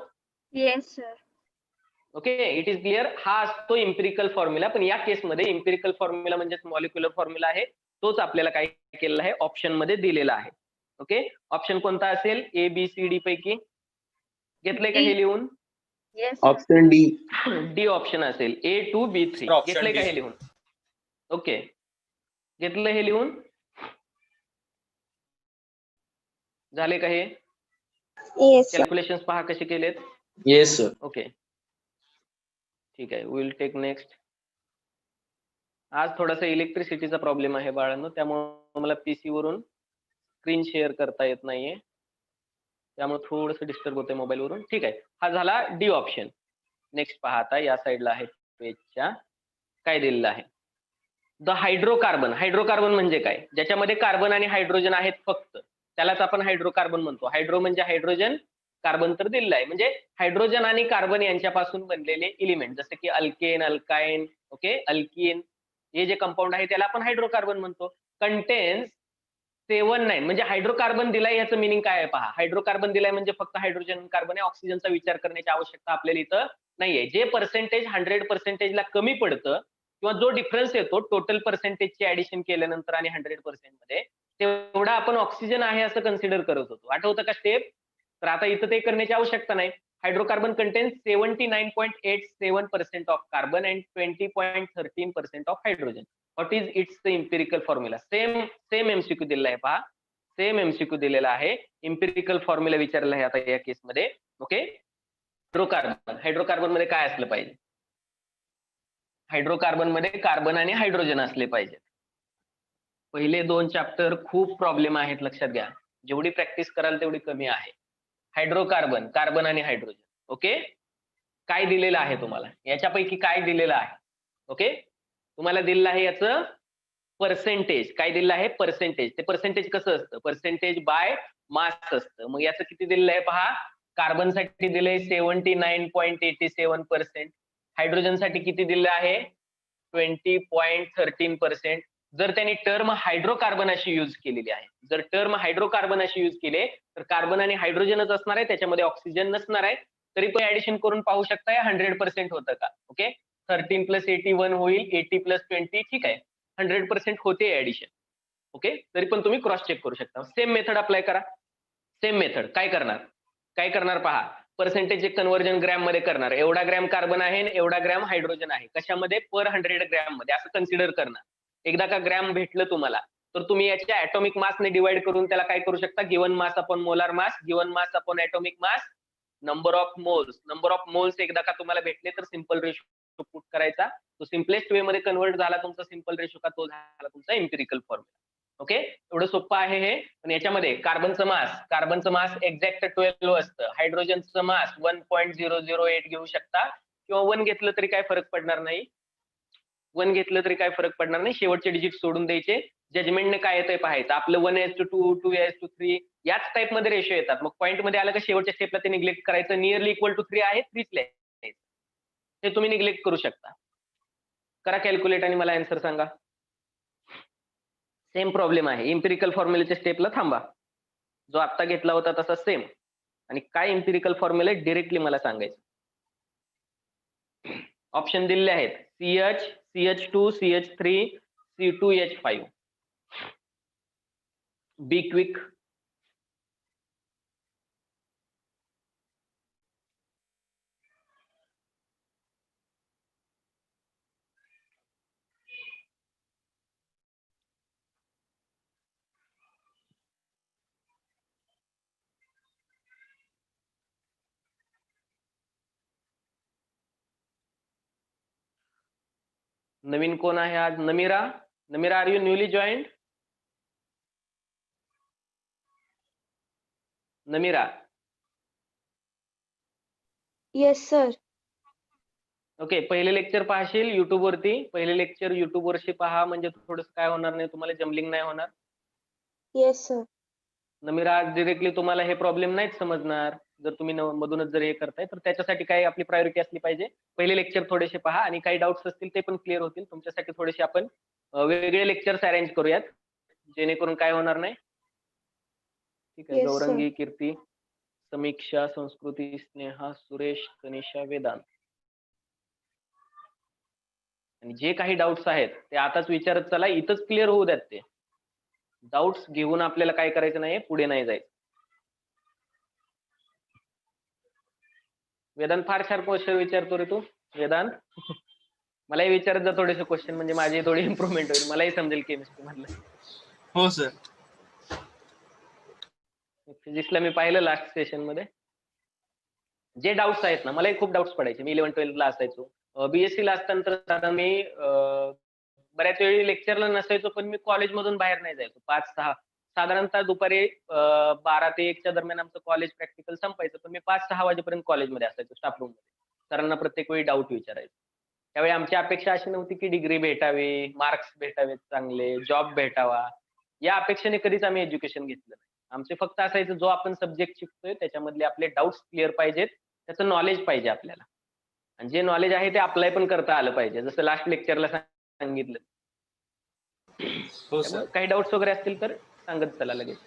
Yes sir. Okay, it is clear. हा असतो इम्पिरिकल फॉर्म्युला. पण या केसमध्ये इम्पिरिकल फॉर्म्युला म्हणजेच मॉलिक्युलर फॉर्म्युला आहे, तोच आपल्याला काय केलेला आहे, ऑप्शन मध्ये दिलेला आहे. ओके, ऑप्शन कोणता असेल ए बी सी डी पैकी? घेतलंय का हे लिहून? Yes option D. D option असेल, A2 B3. Sir, option घेतलंय का D. हे लिहून? ओके, घेतलं हे लिहून? झाले का हे येस कॅल्क्युलेशन्स पहा कसे केलेत? Yes sir. ओके, ठीक आहे, विल टेक नेक्स्ट. आज थोडासा इलेक्ट्रिसिटीचा प्रॉब्लेम आहे बाळांनो, त्यामुळे मला पीसी वरून स्क्रीन शेअर करता येत नाहीये, त्यामुळे थोडंसं डिस्टर्ब होतंय मोबाईल वरून. ठीक आहे, हा झाला डी ऑप्शन. नेक्स्ट पहा, आता या साईडला आहे पेजच्या, काय दिलेलं आहे, द हायड्रोकार्बन. हायड्रोकार्बन म्हणजे काय, ज्याच्यामध्ये कार्बन आणि हायड्रोजन आहेत फक्त, त्यालाच आपण हायड्रोकार्बन म्हणतो. हायड्रो म्हणजे हायड्रोजन, कार्बन तर दिलेलं आहे. म्हणजे हायड्रोजन आणि कार्बन यांच्यापासून बनलेले एलिमेंट, जसे की अल्केन, अल्काइन, ओके, अल्कीन, हे जे कंपाऊंड आहे त्याला आपण हायड्रोकार्बन म्हणतो. कंटेन्स 7 म्हणजे हायड्रोकार्बन दिलाय याचं मिनिंग काय आहे पहा. हायड्रोकार्बन दिलाय म्हणजे फक्त हायड्रोजन कार्बन आहे, ऑक्सिजनचा विचार करण्याची आवश्यकता आपल्याला इथं नाहीये. जे पर्सेंटेज 100% ला कमी पडतं किंवा जो डिफरन्स येतो टोटल पर्सेंटेजची ऍडिशन केल्यानंतर आणि 100% मध्ये, तेवढा आपण ऑक्सिजन आहे असं कन्सिडर करत होतो. आठवतं का स्टेप? तर आता इथं ते करण्याची आवश्यकता नाही. Hydrocarbon contains 79.87% of carbon and 20.13% of hydrogen. What is it's the empirical formula? Same MCQ दिलेला आहे पहा, सेम एमसीक्यू दिलेला आहे. इम्पिरिकल फॉर्म्युला विचारलेला आहे आता या केसमध्ये. ओके, हायड्रोकार्बन मध्ये काय असलं पाहिजे? हायड्रोकार्बन मध्ये कार्बन आणि हायड्रोजन असले पाहिजे. पहिले 2 चॅप्टर खूप प्रॉब्लेम आहेत, लक्षात घ्या. जेवढी प्रॅक्टिस कराल तेवढी कमी आहे. हायड्रोकार्बन, कार्बन आणि हायड्रोजन. ओके, काय दिलेलं आहे तुम्हाला याच्यापैकी काय दिलेलं आहे? ओके, तुम्हाला दिलेलं आहे याचं पर्सेंटेज. काय दिलेलं आहे? पर्सेंटेज. ते पर्सेंटेज कसं असतं? पर्सेंटेज बाय मास असतं. मग याचं किती दिलेलं आहे पहा. कार्बनसाठी दिले 79.87%. हायड्रोजनसाठी किती दिलेलं आहे? 20.13%. जर त्यांनी टर्म हायड्रोकार्बन अशी यूज केलेली आहे. जर टर्म हायड्रोकार्बन अशी यूज केले तर कार्बन आणि हायड्रोजनच असणार आहे, त्याच्यामध्ये ऑक्सिजन नसणार आहे. तरी पण ऍडिशन करून पाहू शकता 100% होतं का. ओके, 13 + 81 होईल, 80 + 20 ठीक आहे, 100% होते ऍडिशन. ओके, तरी पण तुम्ही क्रॉस चेक करू शकता. सेम मेथड अप्लाय करा. सेम मेथड काय करणार पहा. पर्सेंटेज कन्व्हर्जन ग्रॅम मध्ये करणार. एवढा ग्रॅम कार्बन आहे आणि एवढा ग्रॅम हायड्रोजन आहे. कशामध्ये? पर 100 ग्रॅम मध्ये असं कन्सिडर करणार. एकदा का ग्रॅम भेटलं तुम्हाला तर तुम्ही याच्या ऍटॉमिक मासने डिवाइड करून त्याला काय करू शकता? Given mass upon molar mass, given mass upon atomic mass, number of moles. Number of moles एकदा का तुम्हाला भेटले तर सिंपल रेशो पुट करायचा. तो सिम्पलेस्ट वे मध्ये कन्वर्ट झाला तुमचा सिंपल रेशो का, तो झाला तुमचा एम्पिरिकल फॉर्म्युला. ओके, एवढं सोपं आहे हे. पण याच्यामध्ये कार्बनचं मास एक्झॅक्ट 12 असतं. हायड्रोजनचं मास 1.008 घेऊ शकता किंवा 1 घेतलं तरी काय फरक पडणार नाही. 1 घेतलं तरी काय फरक पडणार नाही. शेवटचे डिजिट सोडून द्यायचे. जजमेंटने काय येतंय पाहायचं. आपलं 1:2, 2:3 याच टाइप मध्ये रेशो येतात. मग पॉईंट मध्ये आलं का शेवटच्या स्टेपला ते निग्लेक्ट करायचं. नियरली इक्वल टू 3 आहे, 3च लिहायचं. हे तुम्ही निग्लेक्ट करू शकता. करा कॅल्क्युलेट आणि मला आन्सर सांगा. सेम प्रॉब्लेम आहे. इम्पिरिकल फॉर्म्युलेच्या स्टेपला थांबा. जो आता घेतला होता तसा सेम. आणि काय इम्पिरिकल फॉर्म्युला डिरेक्टली मला सांगायचं. ऑप्शन दिलेले आहेत CH, CH2, CH3, C2H5. Be quick. नवीन कोण आहे आज? Namira. Namira, are you newly joined? Namira. Yes sir. Okay, पहिले लेक्चर पाहशील युट्यूब वरती. पहिले लेक्चर युट्यूब वरशी पहा, म्हणजे थोडस काय होणार नाही तुम्हाला, जम्बलिंग नाही होणार. Yes sir. नमीरा, आज डिरेक्टली तुम्हाला हे प्रॉब्लेम नाहीच समजणार जर तुम्ही मधूनच जर हे करताय. तर त्याच्यासाठी काय आपली प्रायोरिटी असली पाहिजे. पहिले लेक्चर थोडेसे पहा आणि काही डाऊट्स असतील ते पण क्लिअर होतील तुमच्यासाठी. थोडेसे आपण वेगळे लेक्चर्स अरेंज करूयात जेणेकरून काय होणार नाही. ठीक आहे. Yes, sir. गौरंगी, कीर्ती, समीक्षा, संस्कृती, स्नेहा, सुरेश, तनिषा, वेदांत. आणि जे काही डाऊट्स आहेत ते आताच विचारत चला. इथंच क्लिअर होऊ द्यात. ते डाऊट्स घेऊन आपल्याला काय करायचं नाही, पुढे नाही जायचं. वेदांत फार छान क्वेश्चन विचारतो रे तू. वेदांत मलाही विचारत जा थोडेसे क्वेश्चन, म्हणजे माझी थोडी इम्प्रुव्हमेंट होईल. मलाही समजेल केमिस्ट्री मधलं. हो सर. फिजिक्सला मी पाहिलं लास्ट सेशन मध्ये. जे डाऊट्स आहेत ना, मलाही खूप डाऊट्स पडायचे. मी 11-12 ला असायचो. BSc ला असताना साधारण मी बऱ्याच वेळी लेक्चरला नसायचो, पण मी कॉलेजमधून बाहेर नाही जायचो. 5-6 साधारणतः दुपारी 12 ते 1च्या दरम्यान आमचं कॉलेज प्रॅक्टिकल संपायचं, पण मी 5-6 वाजेपर्यंत कॉलेजमध्ये असायचो स्टाफ रूम मध्ये. सरांना प्रत्येक वेळी डाऊट विचारायचो. त्यावेळी आमची अपेक्षा अशी नव्हती की डिग्री भेटावी, मार्क्स भेटावेत चांगले, जॉब भेटावा. या अपेक्षेने कधीच आम्ही एज्युकेशन घेतलं नाही. आमचे फक्त असायचं जो आपण सब्जेक्ट शिकतोय त्याच्यामधले आपले डाऊट्स क्लिअर पाहिजेत, त्याचं नॉलेज पाहिजे आपल्याला. आणि जे नॉलेज आहे ते अप्लाय पण करता आलं पाहिजे, जसं लास्ट लेक्चरला सांगितलं. हो सर. काही डाऊट्स वगैरे असतील तर सांगत चला लगेच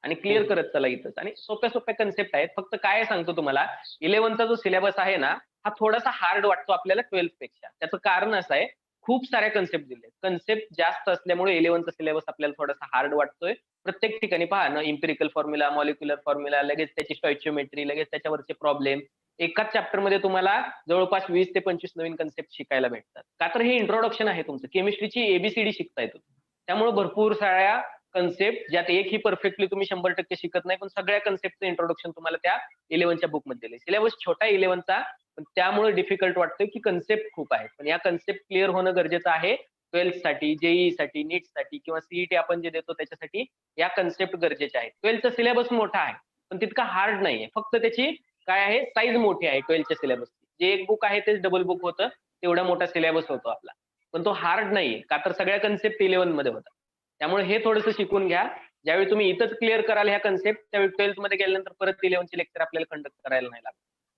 आणि क्लिअर करत चला इथंच. आणि सोप्या सोप्या कन्सेप्ट आहेत. फक्त काय सांगतो तुम्हाला, 11चा जो सिलेबस आहे ना, हा थोडासा हार्ड वाटतो आपल्याला 12 पेक्षा. त्याचं कारण असं आहे, खूप साऱ्या कन्सेप्ट दिले. कन्सेप्ट जास्त असल्यामुळे 11चा सिलेबस आपल्याला थोडासा हार्ड वाटतोय. प्रत्येक ठिकाणी पहा ना, इम्पिरिकल फॉर्म्युला, मॉलिक्युलर फॉर्म्युला, लगेच त्याची स्टॉइचियोमेट्री, लगेच त्याच्यावरचे प्रॉब्लेम. एकाच चॅप्टर मध्ये तुम्हाला जवळपास 20 ते 25 नवीन कन्सेप्ट शिकायला भेटतात. का तर हे इंट्रोडक्शन आहे तुमचं. केमिस्ट्रीची ABCD शिकताय तुम्ही. त्यामुळे भरपूर साऱ्या कन्सेप्ट, ज्यात एकही परफेक्टली तुम्ही 100% शिकत नाही, पण सगळ्या कन्सेप्टचं इंट्रोडक्शन तुम्हाला त्या 11च्या बुकमध्ये दिले. सिलेबस छोटा 11चा, पण त्यामुळे डिफिकल्ट वाटतंय की कन्सेप्ट खूप आहे. पण या कन्सेप्ट क्लिअर होणं गरजेचं आहे. 12th साठी, जेईई साठी, नीट साठी किंवा सीईटी आपण जे देतो त्याच्यासाठी या कन्सेप्ट गरजेच्या आहेत. 12th चा सिलेबस मोठा आहे पण तितका हार्ड नाहीये, फक्त त्याची काय आहे साईज मोठी आहे 12th च्या सिलेबसची. जे एक बुक आहे तेच डबल बुक होतं, तेवढा मोठा सिलेबस होतो आपला, पण तो हार्ड नाहीये का तर सगळ्या कन्सेप्ट 11 मध्ये होतात. त्यामुळे हे थोडंसं शिकून घ्या. ज्यावेळी तुम्ही इथंच क्लिअर कराल ह्या कन्सेप्ट, त्यावेळी 12th मध्ये गेल्यानंतर परत 11 चे लेक्चर आपल्याला कंडक्ट करायला नाही लागत.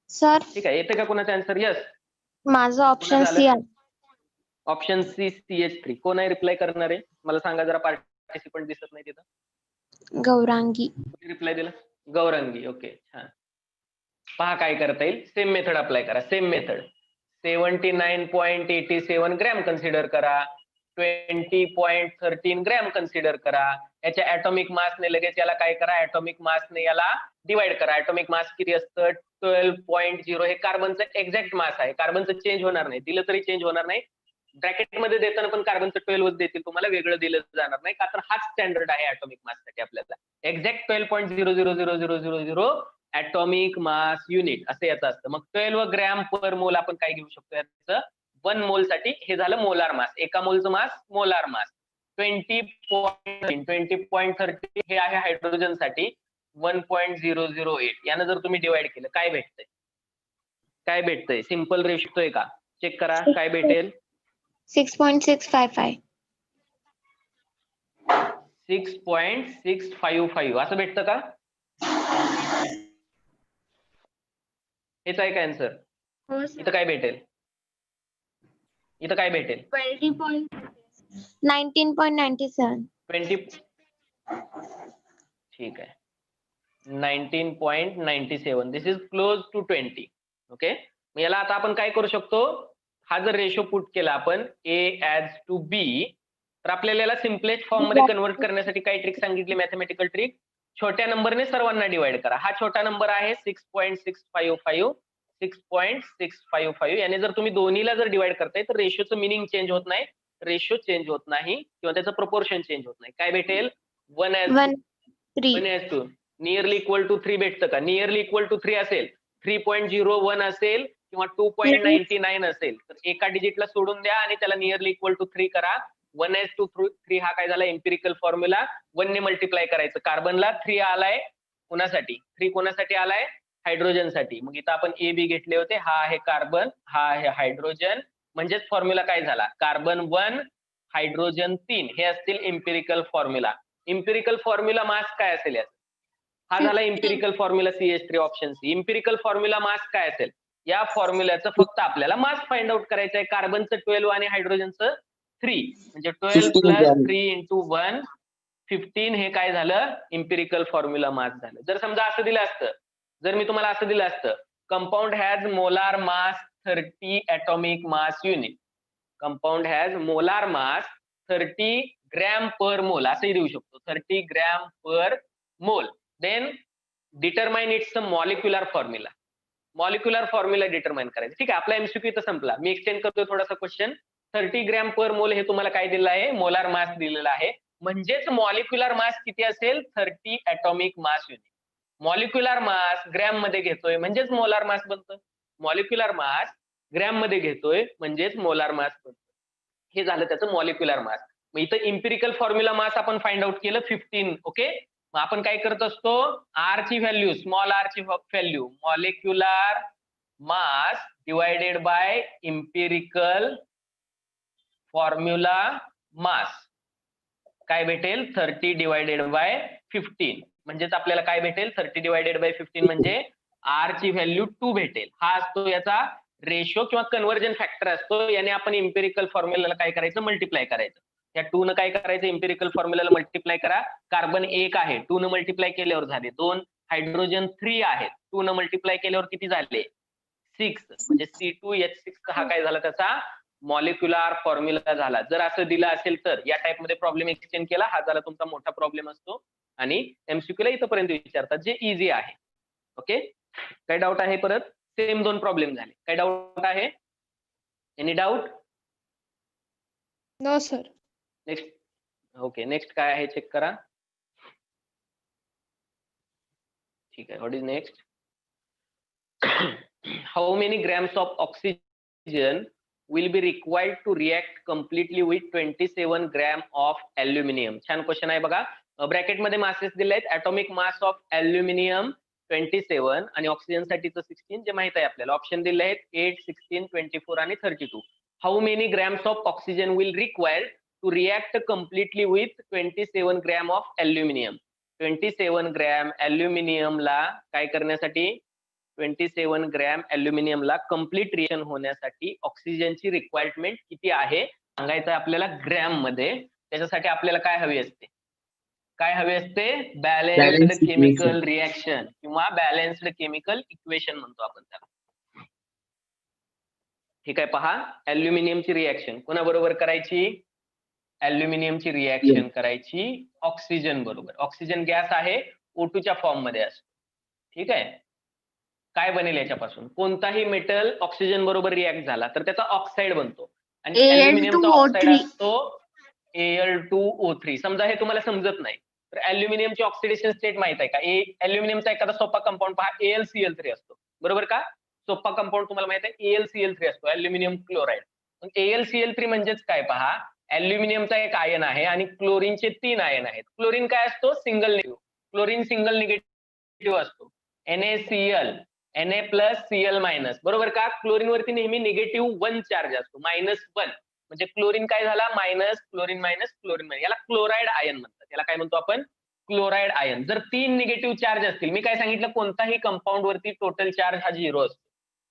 सर ठीक आहे, येते का कोणाचा आन्सर? यस, माझं ऑप्शन झालं? सी आहे. Option C CH3. कोण आहे रिप्लाय करणार आहे? मला सांगा जरा, पार्टिसिपंट दिसत नाही तिथं. गौरांगी. रिप्लाय दिला गौरांगी. ओके, छान. पहा काय करता येईल. सेम मेथड अप्लाय करा. सेम मेथड 79.87 ग्रॅम कन्सिडर करा, 20.13 ग्रॅम कन्सिडर करा. याच्या ऍटॉमिक मासने लगेच याला काय करा, ऍटॉमिक मासने याला डिवाइड करा. ऍटॉमिक मास किती असतं? 12.0. हे कार्बनचं एक्झॅक्ट मास आहे, कार्बनचं चेंज होणार नाही, दिलं तरी चेंज होणार नाही. ब्रॅकेट मध्ये देताना पण कार्बनचं 12 देतील तुम्हाला, वेगळं दिलं जाणार नाही, का तर हाच स्टँडर्ड आहे ऍटॉमिक मास साठी आपल्याला. एक्झॅक्ट 12.000000 ऍटॉमिक मास युनिट असं याचं असतं. मग 12 ग्रॅम पर मोल आपण काय घेऊ शकतो याचं? 1 मोल साठी हे झालं मोलार मास, एका मोलचं मास मोलार मास. 20.30 हे आहे हायड्रोजन साठी 1.008. यानं जर तुम्ही डिवाइड केलं काय भेटतंय? काय भेटतंय? सिंपल रेशो आहे का? चेक करा काय भेटेल. 6.655. 6.655 असं भेटतं का? हेच आहे का आन्सर? हो इथं काय भेटेल? इथं काय भेटेल? 19.97. 20. ठीक आहे, 19.97. दिस इज क्लोज टू 20. ओके, मग याला आता आपण काय करू शकतो? हा जर रेशो पुट केला आपण A as to B, तर आपल्याला याला सिम्पलेस्ट फॉर्म मध्ये कन्वर्ट करण्यासाठी काय ट्रिक सांगितली? Mathematical trick. छोट्या नंबरने सर्वांना डिवाइड करा. हा छोटा नंबर आहे 6.655. 6.655 याने जर तुम्ही दोन्हीला जर डिवाइड करताय तर रेशोचं मिनिंग चेंज होत नाही, रेशो चेंज होत नाही किंवा त्याचं प्रपोर्शन चेंज होत नाही. काय भेटेल? 1:3. नियरली इक्वल टू 3 भेटतं का? नियरली इक्वल टू 3 असेल, 3.01 असेल किंवा 2.99 असेल तर एका डिजिटला सोडून द्या आणि त्याला नियरली इक्वल टू 3 करा. 1:3 हा काय झाला? Empirical formula. 1 ने मल्टिप्लाय करायचं. कार्बनला 3 आलाय, कोणासाठी? 3 कोणासाठी आलाय? हायड्रोजन साठी. मग इथं आपण A B घेतले होते. हा आहे कार्बन, हा आहे हायड्रोजन, म्हणजेच फॉर्म्युला काय झाला? कार्बन 1 हायड्रोजन 3 हे असतील empirical formula. Empirical formula mass काय असेल याचा? हा झाला empirical formula CH3 option C. Empirical formula mass काय असेल? या फॉर्म्युल्याचं फक्त आपल्याला मास फाइंड आउट करायचं आहे. कार्बनचं 12 आणि हायड्रोजनचं 3, म्हणजे 12 प्लस 3 into 1 15 हे काय झालं? एम्पिरिकल फॉर्म्युला मास झालं. जर समजा असं दिलं असतं, जर मी तुम्हाला असं दिलं असतं, compound has molar mass 30 atomic mass unit. Compound has molar mass 30 gram per mole असंही देऊ शकतो, 30 gram per mole. Then determine its molecular formula. Molecular formula determine करायचं. ठीक आहे, आपला एमसीक्यू तर संपला. मी एक्सटेंड करतोय थोडासा क्वेश्चन. 30 ग्रॅम पर मोल हे तुम्हाला काय दिलेलं आहे? मोलार मास दिलेला आहे. म्हणजेच मॉलिक्युलर मास किती असेल? 30 atomic mass unit. Molecular mass gram मध्ये घेतोय म्हणजेच मोलार मास बनतं. मॉलिक्युलर मास ग्रॅम मध्ये घेतोय म्हणजेच मोलार मास बनतं. हे झालं त्याचं मॉलिक्युलर मास. मग इथं इम्पिरिकल फॉर्म्युला मास आपण फाइंड आउट केलं 15. ओके, मग आपण काय करत असतो? आर ची व्हॅल्यू, स्मॉल आर ची value, molecular mass divided by empirical formula mass काय भेटेल? 30 डिवायडेड बाय 15. म्हणजेच आपल्याला काय भेटेल? 30 डिवायडेड बाय 15 म्हणजे आर ची व्हॅल्यू 2 भेटेल. हा असतो याचा रेशो किंवा कन्व्हर्जन फॅक्टर असतो. याने आपण इम्पिरिकल फॉर्म्युलाला काय करायचं? मल्टिप्लाय करायचं. या 2 न काय करायचं? इम्पिरिकल फॉर्म्युलाला मल्टिप्लाय करा. कार्बन 1 आहे, 2 न मल्टिप्लाय केल्यावर झाले 2. हायड्रोजन 3 आहेत, 2 न मल्टिप्लाय केल्यावर किती झाले? 6. म्हणजे C2H6 हा काय झाला त्याचा मॉलिक्युलर फॉर्म्युला झाला. जर असं दिलं असेल तर या टाइप मध्ये प्रॉब्लेम एक्सचेंज केला, हा झाला तुमचा मोठा प्रॉब्लेम असतो आणि एमसीक्यूला इथपर्यंत विचारतात जे इझी आहे. ओके, काय डाऊट आहे? परत सेम 2 प्रॉब्लेम झाले. काय डाऊट आहे? Any doubt? No sir. Next. Okay, next काय आहे चेक करा. ठीक आहे, what is next? How many grams of oxygen will be required to react completely with 27 gram of aluminum? छान क्वेश्चन आहे बघा. ब्रॅकेट मध्ये मासेस दिले आहेत. atomic mass of aluminum 27 आणि ऑक्सिजन साठीचं 16 जे माहित आहे आपल्याला. ऑप्शन दिले आहेत 8, 16, 24 आणि 32. How many grams of oxygen will required to react completely with 27 gram of aluminium? 27 gram अल्युमिनियमला काय करण्यासाठी, 27 ग्रॅम अल्युमिनियमला कम्प्लीट रिएक्शन होण्यासाठी ऑक्सिजनची रिक्वायरमेंट किती आहे सांगायचं आपल्याला ग्रॅम मध्ये. त्याच्यासाठी आपल्याला काय हवी असते, काय हवे असते? Balanced Balanced chemical equation. Reaction किंवा बॅलन्स्ड केमिकल इक्वेशन म्हणतो आपण त्याला. ठीक आहे, पहा अल्युमिनियमची रिएक्शन कोणाबरोबर करायची? अल्युमिनियमची रिएक्शन करायची ऑक्सिजन बरोबर. ऑक्सिजन गॅस आहे, O2 च्या फॉर्म मध्ये असतो. ठीक आहे, काय बनेल याच्यापासून? कोणताही मेटल ऑक्सिजन बरोबर रिॲक्ट झाला तर त्याचा ऑक्साईड बनतो आणि अल्युमिनियमचा ऑक्साईड असतो Al2O3. समजा हे तुम्हाला समजत नाही तर अल्युमिनियमची ऑक्सिडेशन स्टेट माहित आहे का? अल्युमिनियमचा एखादा सोपा कंपाऊंड पहा, AlCl3 असतो, बरोबर का? सोपा कंपाऊंड तुम्हाला माहित आहे AlCl3 असतो, अल्युमिनियम क्लोराईड. AlCl3 म्हणजेच काय पहा, अल्युमिनियमचा एक आयन आहे आणि क्लोरीनचे 3 आयन आहेत. क्लोरीन काय असतो? Single negative. Chlorine single negative असतो. NaCl, Na+Cl-, बरोबर का? क्लोरीन वरती नेहमी निगेटिव्ह 1 चार्ज असतो, -1. म्हणजे क्लोरीन काय झाला? Minus, chlorine minus, chlorine minus. याला क्लोराईड आयन म्हणतात. याला काय म्हणतो आपण? Chloride ion. जर 3 निगेटिव्ह चार्ज असतील, मी काय सांगितलं, कोणताही कंपाऊंड वरती टोटल चार्ज हा 0 असतो,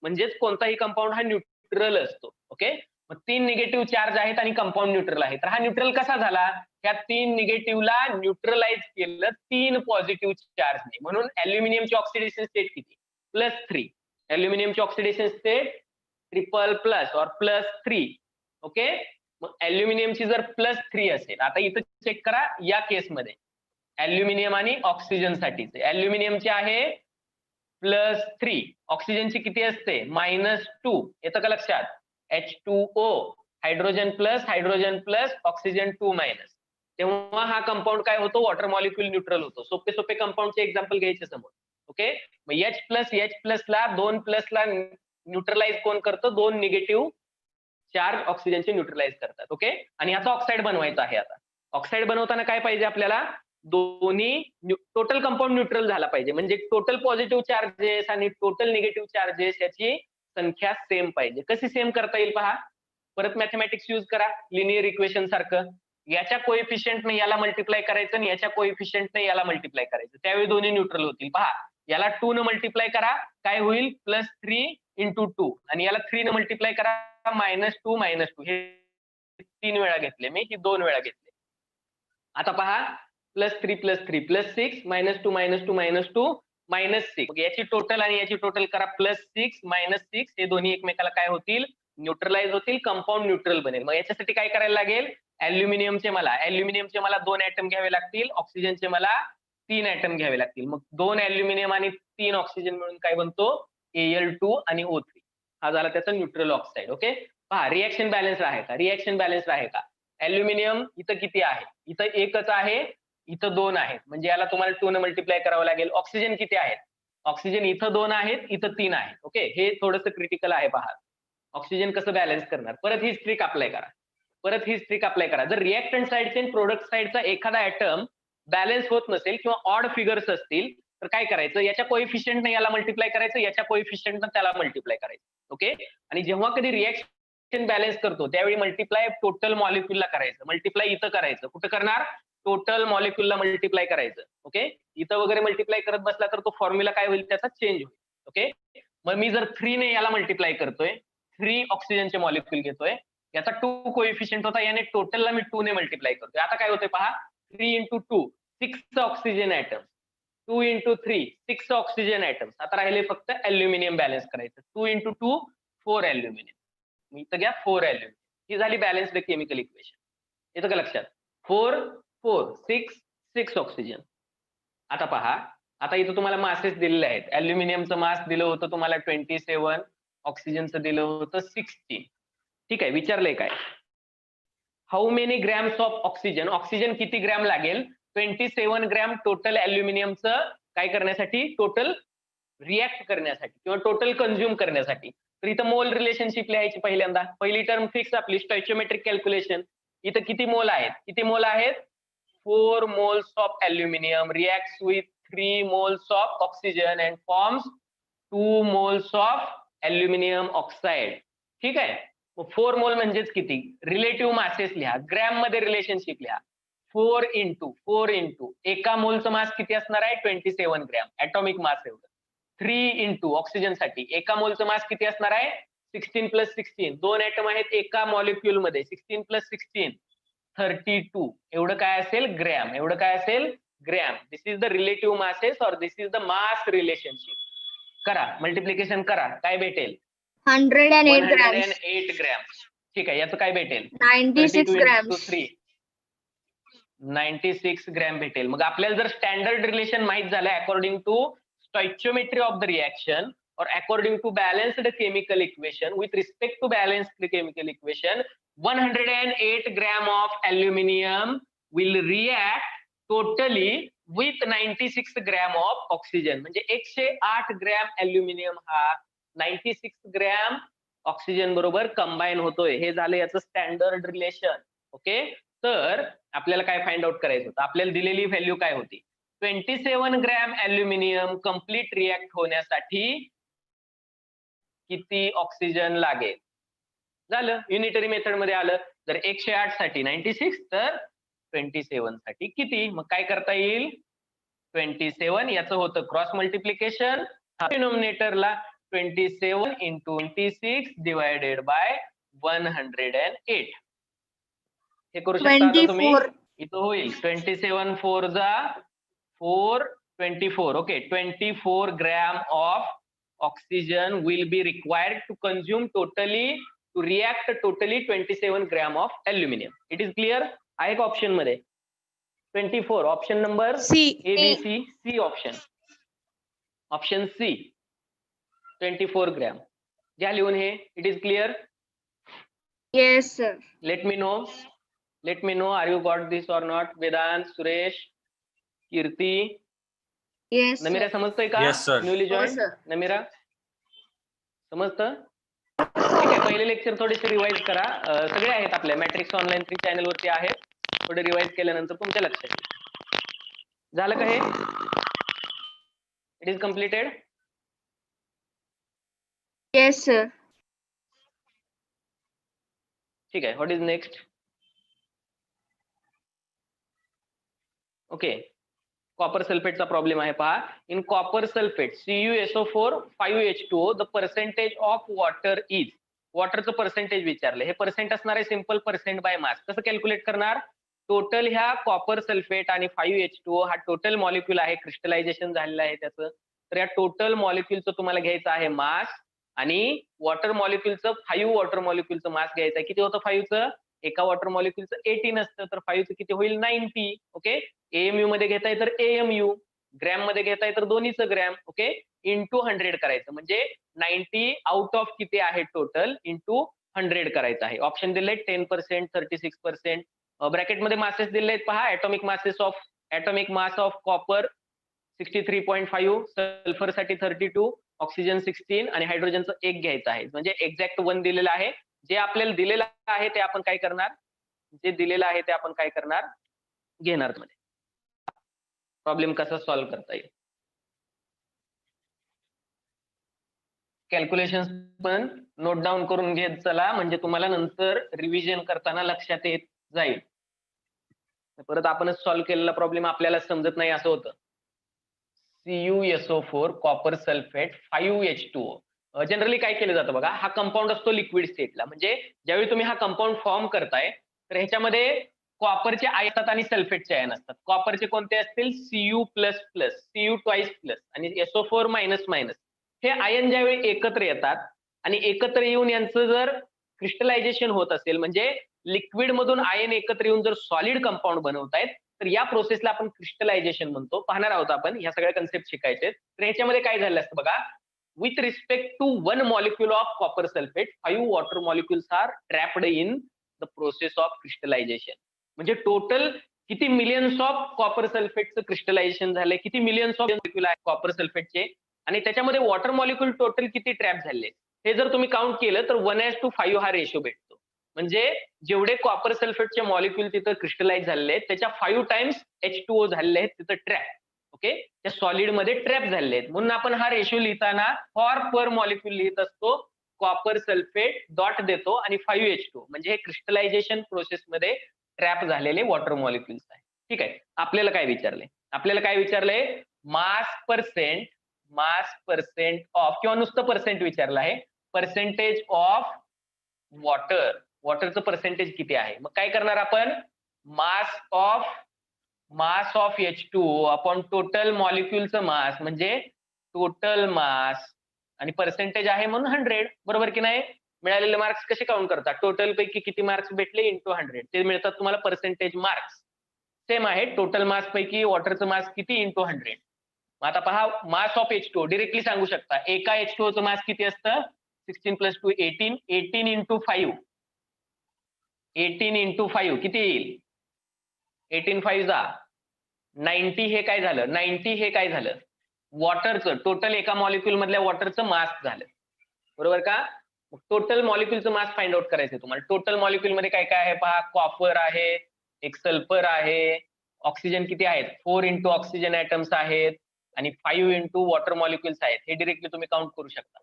म्हणजेच कोणताही कंपाऊंड हा न्यूट्रल असतो. ओके, मग 3 निगेटिव्ह चार्ज आहेत आणि कंपाऊंड न्यूट्रल आहे. तर हा न्यूट्रल कसा झाला? त्या 3 निगेटिव्हला न्यूट्रलाइज केलं 3 पॉझिटिव्ह चार्जने. म्हणून अल्युमिनियमची ऑक्सिडेशन स्टेट किती? +3. अल्युमिनियमची ऑक्सिडेशन स्टेट ट्रिपल+ और +3. ओके, मग अल्युमिनियमची जर +3 असेल, आता इथं चेक करा या केसमध्ये अल्युमिनियम आणि ऑक्सिजन साठीचे. अल्युमिनियमची आहे +3, ऑक्सिजनची किती असते? -2. येतं का लक्षात? H2O, hydrogen plus oxygen 2-. तेव्हा हा कंपाऊंड काय होतो? वॉटर मॉलिक्यूल न्यूट्रल होतो. सोपे सोपे कंपाऊंडचे एक्झाम्पल घ्यायचे समोर. ओके, मग H+H+ ला 2+ ला न्यूट्रलाइज कोण करतं? 2 निगेटिव्ह चार्ज ऑक्सिजनचे न्यूट्रलाइज करतात. ओके, आणि याचा ऑक्साईड बनवायचा आहे. आता ऑक्साईड बनवताना काय पाहिजे आपल्याला? दोन्ही टोटल कंपाऊंड न्यूट्रल झाला पाहिजे, म्हणजे टोटल पॉझिटिव्ह चार्जेस आणि टोटल निगेटिव्ह चार्जेस याची संख्या सेम पाहिजे. कशी सेम करता येईल पहा, परत मॅथमॅटिक्स यूज करा, लिनियर इक्वेशन सारखं. याच्या कोएफिशियंटने याला मल्टिप्लाय करायचं आणि याच्या कोएफिशियंटने याला मल्टिप्लाय करायचं, त्यावेळी दोन्ही न्यूट्रल होतील. पहा, याला 2 न मल्टिप्लाय करा, काय होईल? +3 × 2, आणि याला 3 न मल्टिप्लाय करा, -2 -2. हे 3 वेळा घेतले मी, ही 2 वेळा घेतले. आता पहा, +3 +3 +6, -2 -2 -2 -6. याची टोटल आणि याची टोटल करा, +6 -6. हे दोन्ही एकमेकाला काय होतील? न्यूट्रलाइज होतील, कंपाऊंड न्यूट्रल बनेल. मग याच्यासाठी काय करायला लागेल? अल्युमिनियमचे मला 2 ॲटम घ्यावे लागतील, ऑक्सिजनचे मला 3 ॲटम घ्यावे लागतील. मग 2 अल्युमिनियम आणि 3 ऑक्सिजन मिळून काय बनतो? Al2 आणि O3. हा झाला त्याचा न्यूट्रल ऑक्साईड. ओके, पहा रिएक्शन बॅलन्स आहे का? रिएक्शन बॅलन्स आहे का? अल्युमिनियम इथं किती आहे? इथं 1च आहे, इथं 2 आहेत, म्हणजे याला तुम्हाला 2 न मल्टिप्लाय करावं लागेल. ऑक्सिजन किती आहेत? ऑक्सिजन इथं 2 आहेत, इथं 3 आहेत. ओके, हे थोडंसं क्रिटिकल आहे. पहा, ऑक्सिजन कसं बॅलन्स करणार? परत ही ट्रिक अप्लाय करा. जर रिएक्टंट साइडचे आणि प्रोडक्ट साइडचा एखादा ॲटम बॅलन्स होत नसेल किंवा ऑड फिगर्स असतील तर काय करायचं? याच्या कोएफिशियंटने याला मल्टिप्लाय करायचं, याच्या कोएफिशियंटने त्याला मल्टिप्लाय करायचं. ओके, आणि जेव्हा कधी रिएक्शन बॅलन्स करतो त्यावेळी मल्टिप्लाय टोटल मॉलिक्यूलला करायचं. मल्टिप्लाय इथं करायचं. कुठं करणार? टोटल मॉलिक्यूलला मल्टिप्लाय करायचं. ओके, इथं वगैरे मल्टिप्लाय करत बसला तर तो फॉर्म्युला काय होईल? त्याचा चेंज होईल. ओके, मग मी जर 3 ने याला मल्टिप्लाय करतोय, 3 ऑक्सिजनचे मॉलिक्यूल घेतोय, याचा 2 कोएफिशियंट होता, याने टोटलला मी 2 ने मल्टिप्लाय करतोय. आता काय होतंय पहा, 3 × 2 6 ऑक्सिजन ॲटम, 2 × 3 6 ऑक्सिजन ॲटम्स. आता राहिले फक्त अल्युमिनियम बॅलन्स करायचं. 2 × 2 4 अल्युमिनियम. मी इथं घ्या 4 अल्युमिनियम. ही झाली बॅलन्स्ड केमिकल इक्वेशन. येतं का लक्षात? 4 4 6 6 ऑक्सिजन. आता पहा, आता इथं तुम्हाला मासेस दिलेले आहेत. अल्युमिनियमचं मास दिलं होतं तुम्हाला 27, ऑक्सिजनचं दिलं होतं 16. ठीक आहे, विचारलंय काय? How many grams of oxygen? Oxygen किती ग्रॅम लागेल? 27 ग्रॅम टोटल अल्युमिनियमचं काय करण्यासाठी? टोटल रिॲक्ट करण्यासाठी किंवा टोटल कन्झ्युम करण्यासाठी. तर इथं मोल रिलेशनशिप लिहायची पहिल्यांदा. पहिली टर्म फिक्स आपली स्टॉइचियोमेट्रिक कॅल्क्युलेशन. इथं किती मोल आहेत? 4 moles of aluminium reacts with 3 moles of oxygen and forms 2 moles of aluminium oxide. ठीक आहे. 4 मोल म्हणजेच किती? रिलेटिव्ह मासेस लिहा, ग्रॅम मध्ये रिलेशनशिप लिहा. 4 इंटू एका मोलचं मास किती असणार आहे? 27 ग्रॅम, ऍटॉमिक मास एवढं. 3 इंटू ऑक्सिजन साठी एका मोलचं मास किती असणार आहे? 16 + 16, 2 ऍटम आहेत एका मॉलिक्यूल मध्ये, 16 + 16 32. एवढं काय असेल? ग्रॅम. एवढं काय असेल? Gram. This is the relative masses और दिस इज द मास रिलेशनशिप. करा, मल्टिप्लिकेशन करा, काय भेटेल? 108 grams. 108 ग्रॅम. ठीक आहे, याचं काय भेटेल? 96 32 grams. into 3. 96 ग्रॅम भेटेल. मग आपल्याला जर स्टँडर्ड रिलेशन माहित झालं according to stoichiometry of the reaction or according to balanced chemical equation, with respect to balanced chemical equation, 108 gram of aluminium will react totally with 96 gram of oxygen. म्हणजे 108 gram aluminium हा 96 gram oxygen बरोबर combine होतोय. हे झालं याचं standard relation. Okay, तर आपल्याला काय फाइंड आउट करायचं होतं? आपल्याला दिलेली व्हॅल्यू काय होती? 27 ग्रॅम अल्युमिनियम कम्प्लीट रिॲक्ट होण्यासाठी किती ऑक्सिजन लागेल? झालं, युनिटरी मेथड मध्ये आलं. जर 108 साठी 96 तर 27 साठी किती? मग काय करता येईल? 27 याचं होतं cross multiplication, डिनोमिनेटरला 27 into 26 divided by 108. हे करू शकता आता तुम्ही. 24. इथं होईल 27 4 जा 4 24. Okay, 24 gram of oxygen will be required to consume totally, to react totally 27 gram of aluminum. It is clear? आहे का ऑप्शन मध्ये? 24 option number C. A B C. C option. Option C 24 gram. घ्या लिहून हे. It is clear? Yes, sir. Let me know are you got this or not? Vedant, Suresh, Kirti, Yes, Namira sir. समजतंय का? Yes, sir. Newly हो, join sir. Namira समजतं? ठीक आहे, पहिले लेक्चर थोडेसे रिवाइज करा. सगळे आहेत आपल्या मॅट्रिक्स ऑनलाईन 3 चॅनल वरती आहेत. थोडे रिवाइज केल्यानंतर तुमच्या लक्षात येईल. झालं का हे? It is completed. Yes, sir. ठीक आहे, what is next? Okay, copper सल्फेटचा प्रॉब्लेम आहे पहा. In copper sulphate CuSO4 5H2O the percentage of water is. वॉटरचं पर्सेंटेज विचारलं. हे पर्सेंट असणार आहे सिंपल पर्सेंट बाय मास. कसं कॅल्क्युलेट करणार? टोटल ह्या कॉपर सल्फेट आणि 5H2O हा टोटल मॉलिक्यूल आहे, क्रिस्टलायझेशन झालेलं आहे त्याचं. तर या टोटल मॉलिक्यूलचं तुम्हाला घ्यायचं आहे मास आणि वॉटर मॉलिक्यूलचं 5 वॉटर मॉलिक्यूलचं मास घ्यायचं आहे. किती होतं 5चं? एका वॉटर मॉलिक्यूलचं 18 असतं, तर 5चं किती होईल? 90. ओके, AMU मध्ये घेताय तर AMU, ग्रॅम मध्ये घेताय तर दोन्हीचं ग्रॅम. ओके, इंटू 100 करायचं म्हणजे 90 आउट ऑफ किती आहे टोटल इंटू 100 करायचं आहे. ऑप्शन दिले 10%, 36%. ब्रॅकेटमध्ये मासेस दिले आहेत पहा. Atomic mass of copper 63.5, sulphur साठी 32, ऑक्सिजन 16 आणि हायड्रोजनचं 1 घ्यायचं आहे. म्हणजे एक्झॅक्ट 1 दिलेलं आहे. जे आपल्याला दिलेलं आहे ते आपण काय करणार? घेणार मध्ये. प्रॉब्लेम कसा सॉल्व्ह करता येईल? कॅल्क्युलेशन्स पण नोट डाऊन करून घेत चला, म्हणजे तुम्हाला नंतर रिव्हिजन करताना लक्षात येत जाईल. परत आपणच सॉल्व्ह केलेला प्रॉब्लेम आपल्याला समजत नाही असं होतं. CuSO4 copper sulphate 5H2O. Generally काय केलं जातं बघा, हा कंपाऊंड असतो लिक्विड स्टेटला. म्हणजे ज्यावेळी तुम्ही हा कंपाऊंड फॉर्म करताय तर ह्याच्यामध्ये कॉपरचे आयन असतात आणि सल्फेटचे आयन असतात. कॉपरचे कोणते असतील? Cu++, Cu ट्वाइस प्लस आणि SO4-. हे आयन ज्यावेळी एकत्र येतात आणि एकत्र येऊन यांचं जर क्रिस्टलायझेशन होत असेल, म्हणजे लिक्विड मधून आयन एकत्र येऊन जर सॉलिड कंपाऊंड बनवतायत, तर या प्रोसेसला आपण क्रिस्टलायझेशन म्हणतो. पाहणार आहोत आपण, ह्या सगळ्या कन्सेप्ट शिकायचे. तर ह्याच्यामध्ये काय झालं असतं बघा, with respect to 1 molecule of copper sulfate 5 water molecules are trapped in the process of crystallization. म्हणजे टोटल किती मिलियन्स ऑफ कॉपर सल्फेटचं क्रिस्टलायझेशन झालंय, किती मिलियन्स ऑफ मॉलिक्यूल आहे कॉपर सल्फेटचे, आणि त्याच्यामध्ये वॉटर मॉलिक्यूल टोटल किती ट्रॅप झाले हे जर तुम्ही काउंट केलं तर 1:5 हा रेशो भेटतो. म्हणजे जेवढे कॉपर सल्फेटचे मॉलिक्यूल तिथं क्रिस्टलाइज झालेले आहेत त्याच्या 5 टाइम्स H2O झालेले आहेत तिथं ट्रॅप. ओके, त्या सॉलिड मध्ये ट्रॅप झालेले आहेत. म्हणून आपण हा रेशो लिहिताना फॉर पर मॉलिक्यूल लिहित असतो. कॉपर सल्फेट डॉट देतो आणि 5H2O म्हणजे हे क्रिस्टलायझेशन प्रोसेस मध्ये ट्रॅप झालेले वॉटर मॉलिक्युल्स आहे. ठीक आहे, आपल्याला काय विचारलंय? मास पर्सेंट ऑफ किंवा नुसतं पर्सेंट विचारलं आहे. पर्सेंटेज ऑफ वॉटरचं पर्सेंटेज किती आहे? मग काय करणार आपण? Mass of H2O upon total मॉलिक्युलचं मास म्हणजे टोटल मास आणि पर्सेंटेज आहे म्हणून 100. बरोबर की नाही? मिळालेले मार्क्स कसे काउंट करतात? टोटल पैकी किती मार्क्स भेटले इंटू 100 ते मिळतात तुम्हाला पर्सेंटेज मार्क्स. सेम आहे, टोटल मास पैकी वॉटरचं मास किती इंटू 100. आता पहा, मास ऑफ H2O डिरेक्टली सांगू शकता. एका H2O मास किती असतं? 16 + 2 18. 18 इंटू 5 किती येईल? 18 5 90. हे काय झालं? वॉटरचं टोटल एका मॉलिक्यूल मधल्या वॉटरचं मास झालं. बरोबर का? टोटल मॉलिक्यूलचं मास फाइंड आउट करायचं तुम्हाला. टोटल मॉलिक्यूल मध्ये काय काय आहे पहा. कॉपर आहे, एक सल्फर आहे, ऑक्सिजन किती आहेत? 4 इंटू ऑक्सिजन ऍटम्स आहेत आणि 5 इंटू वॉटर मॉलिक्युल्स आहेत. हे डिरेक्टली तुम्ही काउंट करू शकता.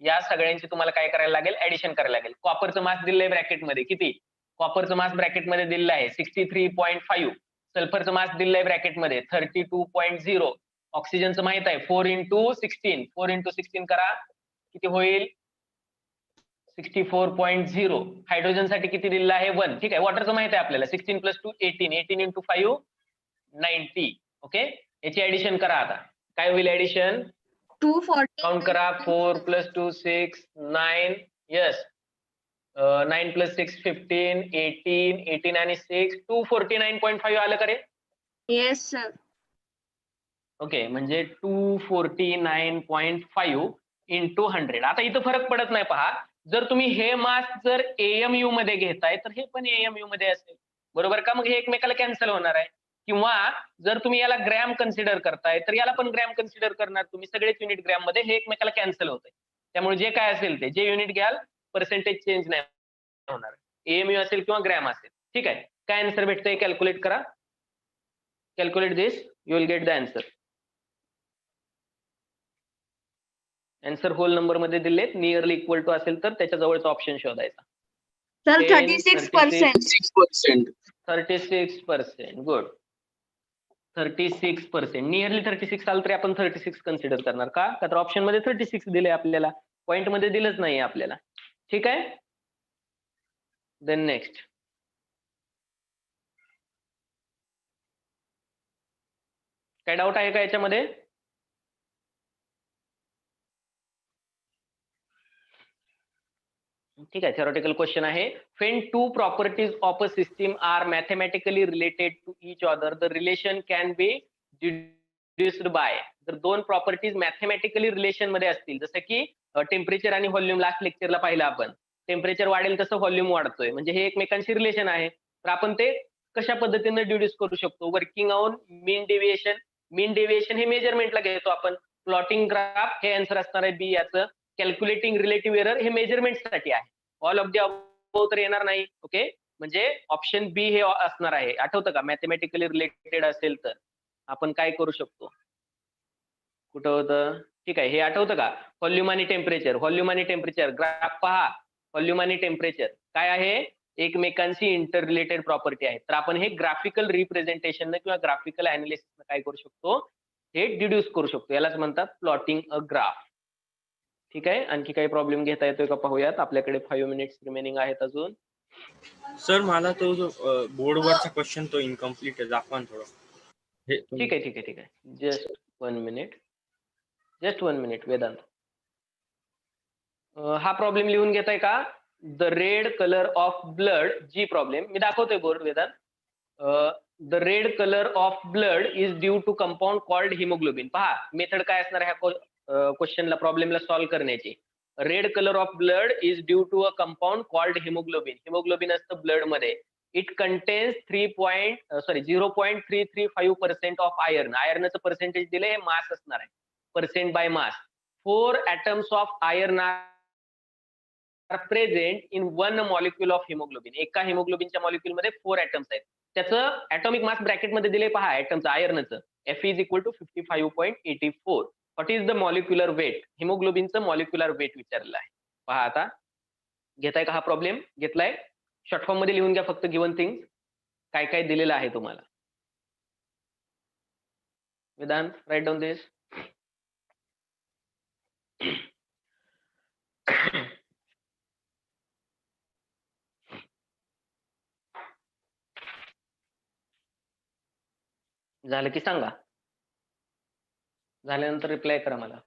या सगळ्यांची तुम्हाला काय करायला लागेल? ऍडिशन करायला लागेल. कॉपरचं मास दिलंय ब्रॅकेटमध्ये किती? कॉपरचं मास ब्रॅकेटमध्ये दिलेलं आहे 63.5. सल्फरचं मास दिलंय ब्रॅकेटमध्ये 32.0. ऑक्सिजनचं माहित आहे 4 इंटू 16 करा किती होईल? 64.0. हायड्रोजनसाठी किती दिलेलं आहे? 1. ठीक आहे, वॉटरचं माहित आहे आपल्याला 16 + 2 18. 18 इंटू 5 90. ओके, याची ऍडिशन करा. आता काय होईल ऍडिशन? 240. काउंट करा. 4 + 2 6 9. यस, 9 + 6 15. 18 आणि 6 249.5 आलं का रे? Yes, sir. ओके, म्हणजे 249.5 इंटू 100. आता इथं फरक पडत नाही पहा. जर तुम्ही हे मास जर AMU मध्ये घेताय तर हे पण AMU मध्ये असेल. बरोबर का? मग हे एकमेकाला कॅन्सल होणार आहे. किंवा जर तुम्ही याला ग्रॅम कन्सिडर करताय तर याला पण ग्रॅम कन्सिडर करणार तुम्ही. सगळेच युनिट ग्रॅम मध्ये, हे एकमेकाला कॅन्सल होतंय. त्यामुळे जे काय असेल ते, जे युनिट घ्याल पर्सेंटेज चेंज नाही होणार. AMU असेल किंवा ग्रॅम असेल. ठीक आहे, काय आन्सर भेटतंय? कॅल्क्युलेट करा. Calculate this, you will get the answer. Answer whole number मध्ये दिलेत. नियरली इक्वल टू असेल तर त्याच्या जवळचा ऑप्शन शोधायचा. Sir, 10, 36%. 6%. 36%. गुड. 36%. नियरली 36 आलं तरी आपण 36 कन्सिडर करणार. का तर ऑप्शन मध्ये 36 दिले आपल्याला, पॉइंट मध्ये दिलंच नाही आपल्याला. ठीक आहे, देन नेक्स्ट. काय डाऊट आहे का याच्यामध्ये? ठीक आहे, थेरोटिकल क्वेश्चन आहे. When two properties of a system are mathematically related to each other, the relation can be deduced by. जर दोन प्रॉपर्टीज मॅथमॅटिकली रिलेशन मध्ये असतील, जसं की टेम्परेचर आणि व्हॉल्यूम, लास्ट लेक्चरला पाहिलं आपण. टेम्परेचर वाढेल तसं व्हॉल्यूम वाढतोय, म्हणजे हे एकमेकांशी रिलेशन आहे. तर आपण ते कशा पद्धतीने डिड्यूस करू शकतो? Working on mean deviation. Mean deviation हे मेजरमेंटला घेतो आपण. प्लॉटिंग ग्राफ हे आन्सर असणार आहे बी याचं. कॅल्क्युलेटिंग रिलेटिव्ह एरर हे मेजरमेंटसाठी आहे. ऑल ऑफ द अबोव्ह तर येणार नाही. ओके, म्हणजे ऑप्शन बी हे असणार आहे. आठवतं का? मॅथमॅटिकली रिलेटेड असेल तर आपण काय करू शकतो? कुठं होतं? ठीक आहे, हे आठवतं का? व्हॉल्यूम आणि टेम्परेचर ग्राफ पहा. व्हॉल्यूम आणि टेम्परेचर काय आहे? एकमेकांशी इंटर रिलेटेड प्रॉपर्टी आहे. तर आपण हे ग्राफिकल रिप्रेझेंटेशन किंवा ग्राफिकल अनालिसिस काय करू शकतो? हे डिड्यूस करू शकतो. यालाच म्हणतात प्लॉटिंग अ ग्राफ. ठीक आहे, आणखी काही प्रॉब्लेम घेता येतोय का पाहूयात. आपल्याकडे 5 मिनिट्स रिमेनिंग आहेत अजून. सर मला तो जो बोर्डवरचा क्वेश्चन तो इनकम्प्लीट आहे, दाखवा ना थोडं. ठीक आहे. Just 1 minute Vedant. हा प्रॉब्लेम लिहून घेताय का? The red colour of blood. जी प्रॉब्लेम मी दाखवतोय board Vedant. The red colour of blood is due to compound called haemoglobin. पहा मेथड काय असणार ह्या क्वेश्चनला, प्रॉब्लेमला सॉल्व्ह करण्याची. Red colour of blood is due to a compound called haemoglobin. Haemoglobin असतं ब्लड मध्ये. It contains 0.335% of iron. आयर्नचं पर्सेंटेज दिले, हे मास असणार आहे. Percent by mass. 4 atoms of iron present in one molecule of haemoglobin. एका हिमोग्लोबिनच्या molecule मध्ये 4 atoms आहेत. त्याचं ऍटॉमिक मास ब्रॅकेटमध्ये दिले पहा ऍटमचं आयर्नचं. Fe is equal to 55.84. What is the molecular weight? हिमोग्लोबिनचं मॉलिक्युलर वेट विचारलेलं आहे. पहा आता घेताय का हा प्रॉब्लेम? घेतलाय? शॉर्ट फॉर्म मध्ये लिहून घ्या फक्त गिवन थिंग्स काय काय दिलेलं आहे तुम्हाला. वेदांत, राईट डाऊन दिस. झालं की सांगा. झाल्यानंतर रिप्लाय करा मला.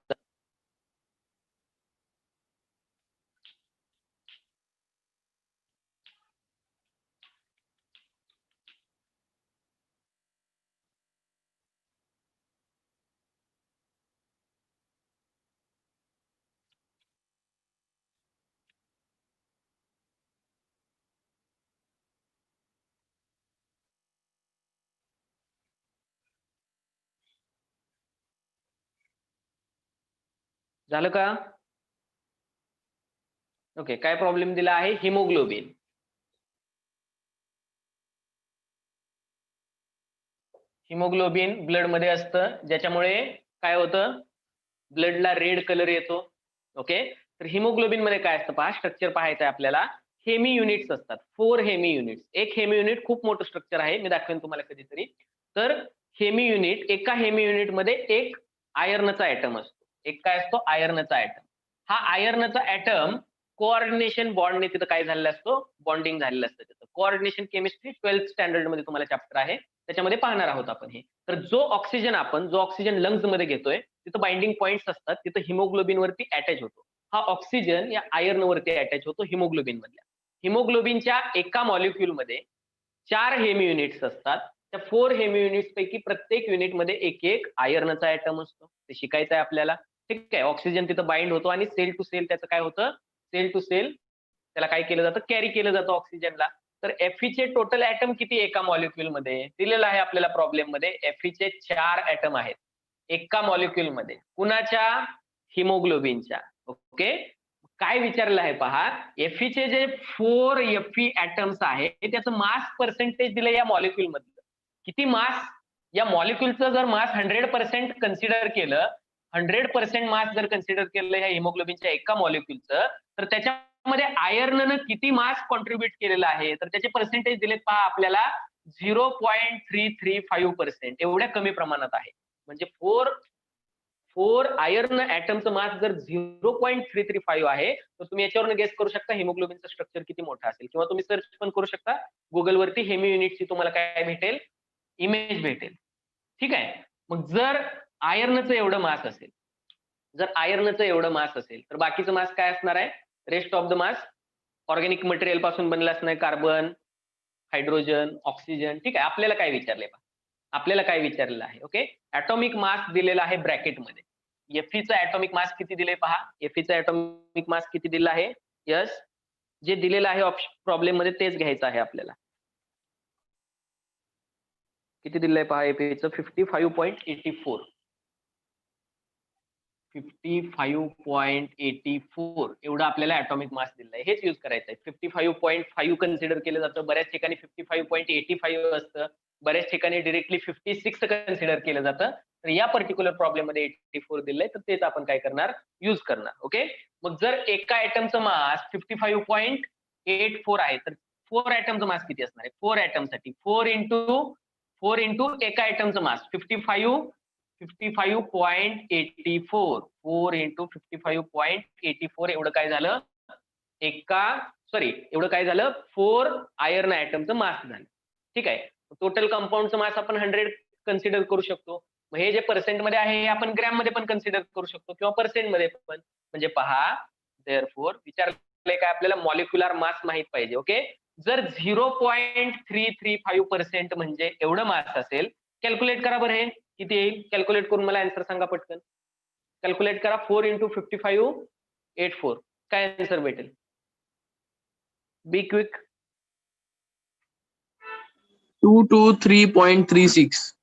झालं का? ओके. काय प्रॉब्लेम दिला आहे? हिमोग्लोबिन. हिमोग्लोबिन ब्लड मध्ये असतं, ज्याच्यामुळे काय होतं? ब्लडला रेड कलर येतो. ओके. तर हिमोग्लोबिन मध्ये काय असतं पहा, स्ट्रक्चर पाहायचं आहे आपल्याला. हेमी युनिट्स असतात, 4 हेमी युनिट्स. एक हेमी युनिट खूप मोठं स्ट्रक्चर आहे, मी दाखवेन तुम्हाला कधीतरी. तर हेमी युनिट, एका हेमी युनिट मध्ये एक आयर्नचा ऍटम असतो. एक काय असतो? आयर्नचा ऍटम. हा आयर्नचा ऍटम कोऑर्डिनेशन बॉन्डने तिथं काय झालेलं असतो? बॉन्डिंग झालेलं असतं त्याचं. कोऑर्डिनेशन केमिस्ट्री 12th स्टँडर्ड मध्ये तुम्हाला चॅप्टर आहे, त्याच्यामध्ये पाहणार आहोत आपण हे. तर जो ऑक्सिजन लंग्स मध्ये घेतोय तिथं बाइंडिंग पॉइंट्स असतात, तिथं हिमोग्लोबिन वरती अटॅच होतो. हा ऑक्सिजन या आयर्न वरती अटॅच होतो हिमोग्लोबिन मधल्या. हिमोग्लोबिनच्या एका मॉलिक्युल मध्ये 4 हेमी युनिट्स असतात. त्या 4 हेमी युनिट्स पैकी प्रत्येक युनिट मध्ये एक एक आयर्नचा ॲटम असतो. ते शिकायचं आहे आपल्याला. ठीक आहे. ऑक्सिजन तिथं बाइंड होतो आणि सेल टू सेल त्याचं काय होतं? सेल टू सेल त्याला काय केलं जातं? कॅरी केलं जातं ऑक्सिजनला. तर Fe चे टोटल ॲटम किती एका मॉलिक्युल मध्ये? दिलेलं आहे आपल्याला प्रॉब्लेम मध्ये. Fe चे 4 ॲटम आहेत एका मॉलिक्युल मध्ये. कुणाच्या? हिमोग्लोबिनच्या. ओके. काय विचारलं आहे पहा, Fe चे जे 4 Fe ॲटम्स आहे त्याचं मास पर्सेंटेज दिलं या मॉलिक्युल मधलं. किती मास? या मॉलिक्युलचं जर मास 100% कन्सिडर केलं, 100% मास जर कन्सिडर केलं या हिमोग्लोबिनच्या एका मॉलिक्युलचं, तर त्याच्यामध्ये आयर्ननं किती मास कॉन्ट्रीब्युट केलेलं आहे? तर त्याचे पर्सेंटेज दिलेत पहा आपल्याला 0.335%. एवढ्या कमी प्रमाणात आहे. म्हणजे 4 आयर्न ॲटमचं मास जर 0.335 आहे, तर तुम्ही याच्यावरून गेस करू शकता हिमोग्लोबिनचं स्ट्रक्चर किती मोठं असेल. किंवा तुम्ही सर्च पण करू शकता गुगलवरती, हेमी युनिटची तुम्हाला काय भेटेल? इमेज भेटेल. ठीक आहे. मग जर आयर्नचं एवढं मास असेल, तर बाकीचं मास काय असणार आहे? Rest of the mass organic material पासून बनलं असणार, कार्बन, हायड्रोजन, ऑक्सिजन. ठीक आहे. आपल्याला काय विचारलंय पहा, आपल्याला काय विचारलेलं आहे? ओके. ॲटॉमिक मास दिलेला आहे ब्रॅकेटमध्ये. Feचा ॲटॉमिक मास किती दिले पहा. Feचा ॲटॉमिक मास किती दिला आहे? यस, जे दिलेलं आहे प्रॉब्लेम मध्ये तेच घ्यायचं आहे आपल्याला. किती दिलंय पहा Feचं? 55.84. 55.84 एवढं आपल्याला ॲटॉमिक मास दिलंय. हेच यूज करायचं आहे. 55.5 कन्सिडर केलं जातं, बऱ्याच ठिकाणी 55.85 असतं, बऱ्याच ठिकाणी डिरेक्टली 56 कन्सिडर केलं जातं. तर या पर्टिक्युलर प्रॉब्लेम मध्ये 84 दिलंय, तर तेच आपण काय करणार? यूज करणार. ओके. मग जर एका ॲटमचं मास 55.84 आहे, तर 4 ॲटमचं मास किती असणार आहे? 4 ॲटमसाठी 4 इंटू एका ॲटमचं मास 55.84. 4 इंटू 55.84 एवढं काय झालं? एवढं काय झालं? 4 आयर्न ॲटमचं मास झालं. ठीक आहे. टोटल कंपाऊंडचं मास आपण 100 कन्सिडर करू शकतो. मग हे जे पर्सेंट मध्ये आहे हे आपण ग्रॅम मध्ये पण कन्सिडर करू शकतो किंवा पर्सेंट मध्ये पण. म्हणजे पहा, देअरफोर विचारलंय काय आपल्याला? मॉलिक्युलर मास माहित पाहिजे. ओके. जर 0.335% म्हणजे एवढं मास असेल, कॅल्क्युलेट करा बरं. हे किती येईल? कॅल्क्युलेट करून मला आन्सर सांगा पटकन. कॅल्क्युलेट करा. 4 इंटू 55.84 काय आन्सर भेटेल? Be quick. 223.36.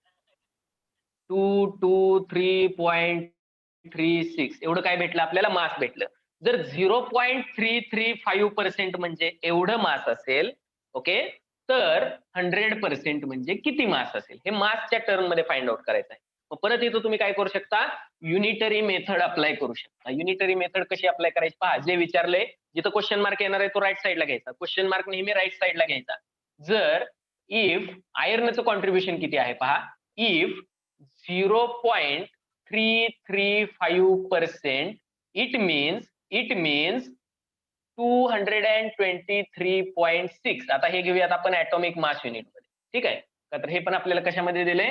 223.36 एवढं काय भेटलं आपल्याला? मास भेटलं. जर 0.335% म्हणजे एवढं मास असेल, ओके, तर 100% म्हणजे किती मास असेल, हे मासच्या टर्म मध्ये फाइंड आउट करायचं आहे. मग परत इथं तुम्ही काय करू शकता, युनिटरी मेथड अप्लाय करू शकता. युनिटरी मेथड कशी अप्लाय करायची पहा. जे विचारले, जिथं क्वेश्चन मार्क येणार आहे तो राईट साईडला घ्यायचा. क्वेश्चन मार्क नेहमी राईट साईडला घ्यायचा. जर इफ आयर्नचं कॉन्ट्रीब्युशन किती आहे पहा, इफ 0.335%, इट मीन्स 223.6. आता हे घेऊयात आपण ऍटॉमिक मास युनिट मध्ये, ठीक आहे का. तर हे पण आपल्याला कशामध्ये दिले,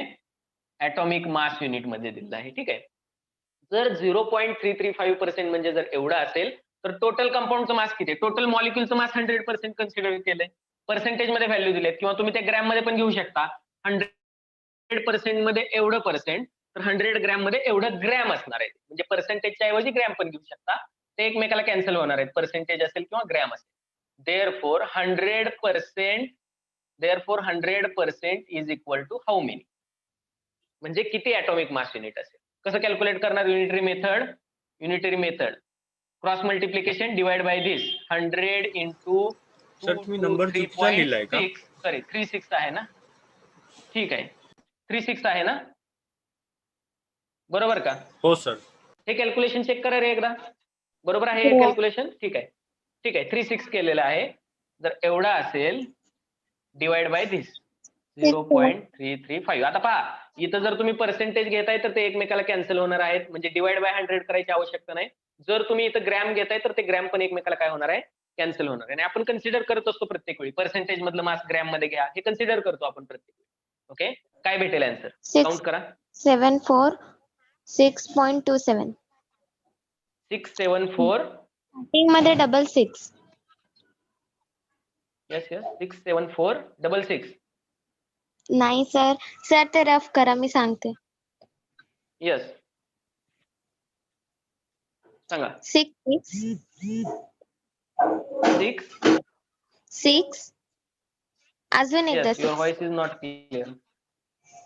ऍटॉमिक मास युनिट मध्ये दिलं आहे, ठीक आहे. जर 0.335% म्हणजे जर एवढं असेल तर टोटल कंपाऊंडचं मास किती आहे, टोटल मॉलिक्युलचं मास 100% कन्सिडर केलंय. पर्सेंटेज मध्ये व्हॅल्यू दिलेत किंवा तुम्ही ते ग्रॅम मध्ये पण घेऊ शकता. 100% मध्ये एवढं पर्सेंट, तर 100 ग्रॅम मध्ये एवढं ग्रॅम असणार आहे. म्हणजे पर्सेंटेजच्या ऐवजी ग्रॅम पण घेऊ शकता, ते एकमेकाला कॅन्सल होणार आहेत, पर्सेंटेज असेल किंवा ग्रॅम असेल. Therefore 100% is equal to how many, म्हणजे किती ऍटॉमिक मास युनिट असेल. कसं कॅल्क्युलेट करणार, unitary method cross multiplication divide by this 100 into sir तुम्ही नंबर चुकीचा लिहिलाय का? 36 आहे ना, ठीक आहे, 36 आहे ना, बरोबर का. हो सर. हे कॅल्क्युलेशन चेक करा रे एकदा, बरोबर आहे हे कॅल्क्युलेशन, ठीक आहे, ठीक आहे. 36 केलेलं आहे. जर एवढा असेल डिवाइड बाय दिस 0.335. आता पहा, इथं जर तुम्ही पर्सेंटेज घेताय तर ते एकमेकाला कॅन्सल होणार आहेत, म्हणजे डिवाइड बाय 100 करायची आवश्यकता नाही. जर तुम्ही इथं ग्रॅम घेताय तर ते ग्रॅम पण एकमेकाला काय होणार आहे, कॅन्सल होणार आहे. आणि आपण कन्सिडर करत असतो प्रत्येक वेळी, पर्सेंटेज मधलं मास ग्रॅम मध्ये घ्या, हे कन्सिडर करतो आपण प्रत्येक वेळी. ओके, काय भेटेल आन्सर, काउंट करा. 674.27. 674. स्टार्टिंग मध्ये 66. येस 67466. नाही सर, सर ते रफ करा, मी सांगते. येस, सांगा. 6 अजून एकदा yes, your 6. Voice is not clear.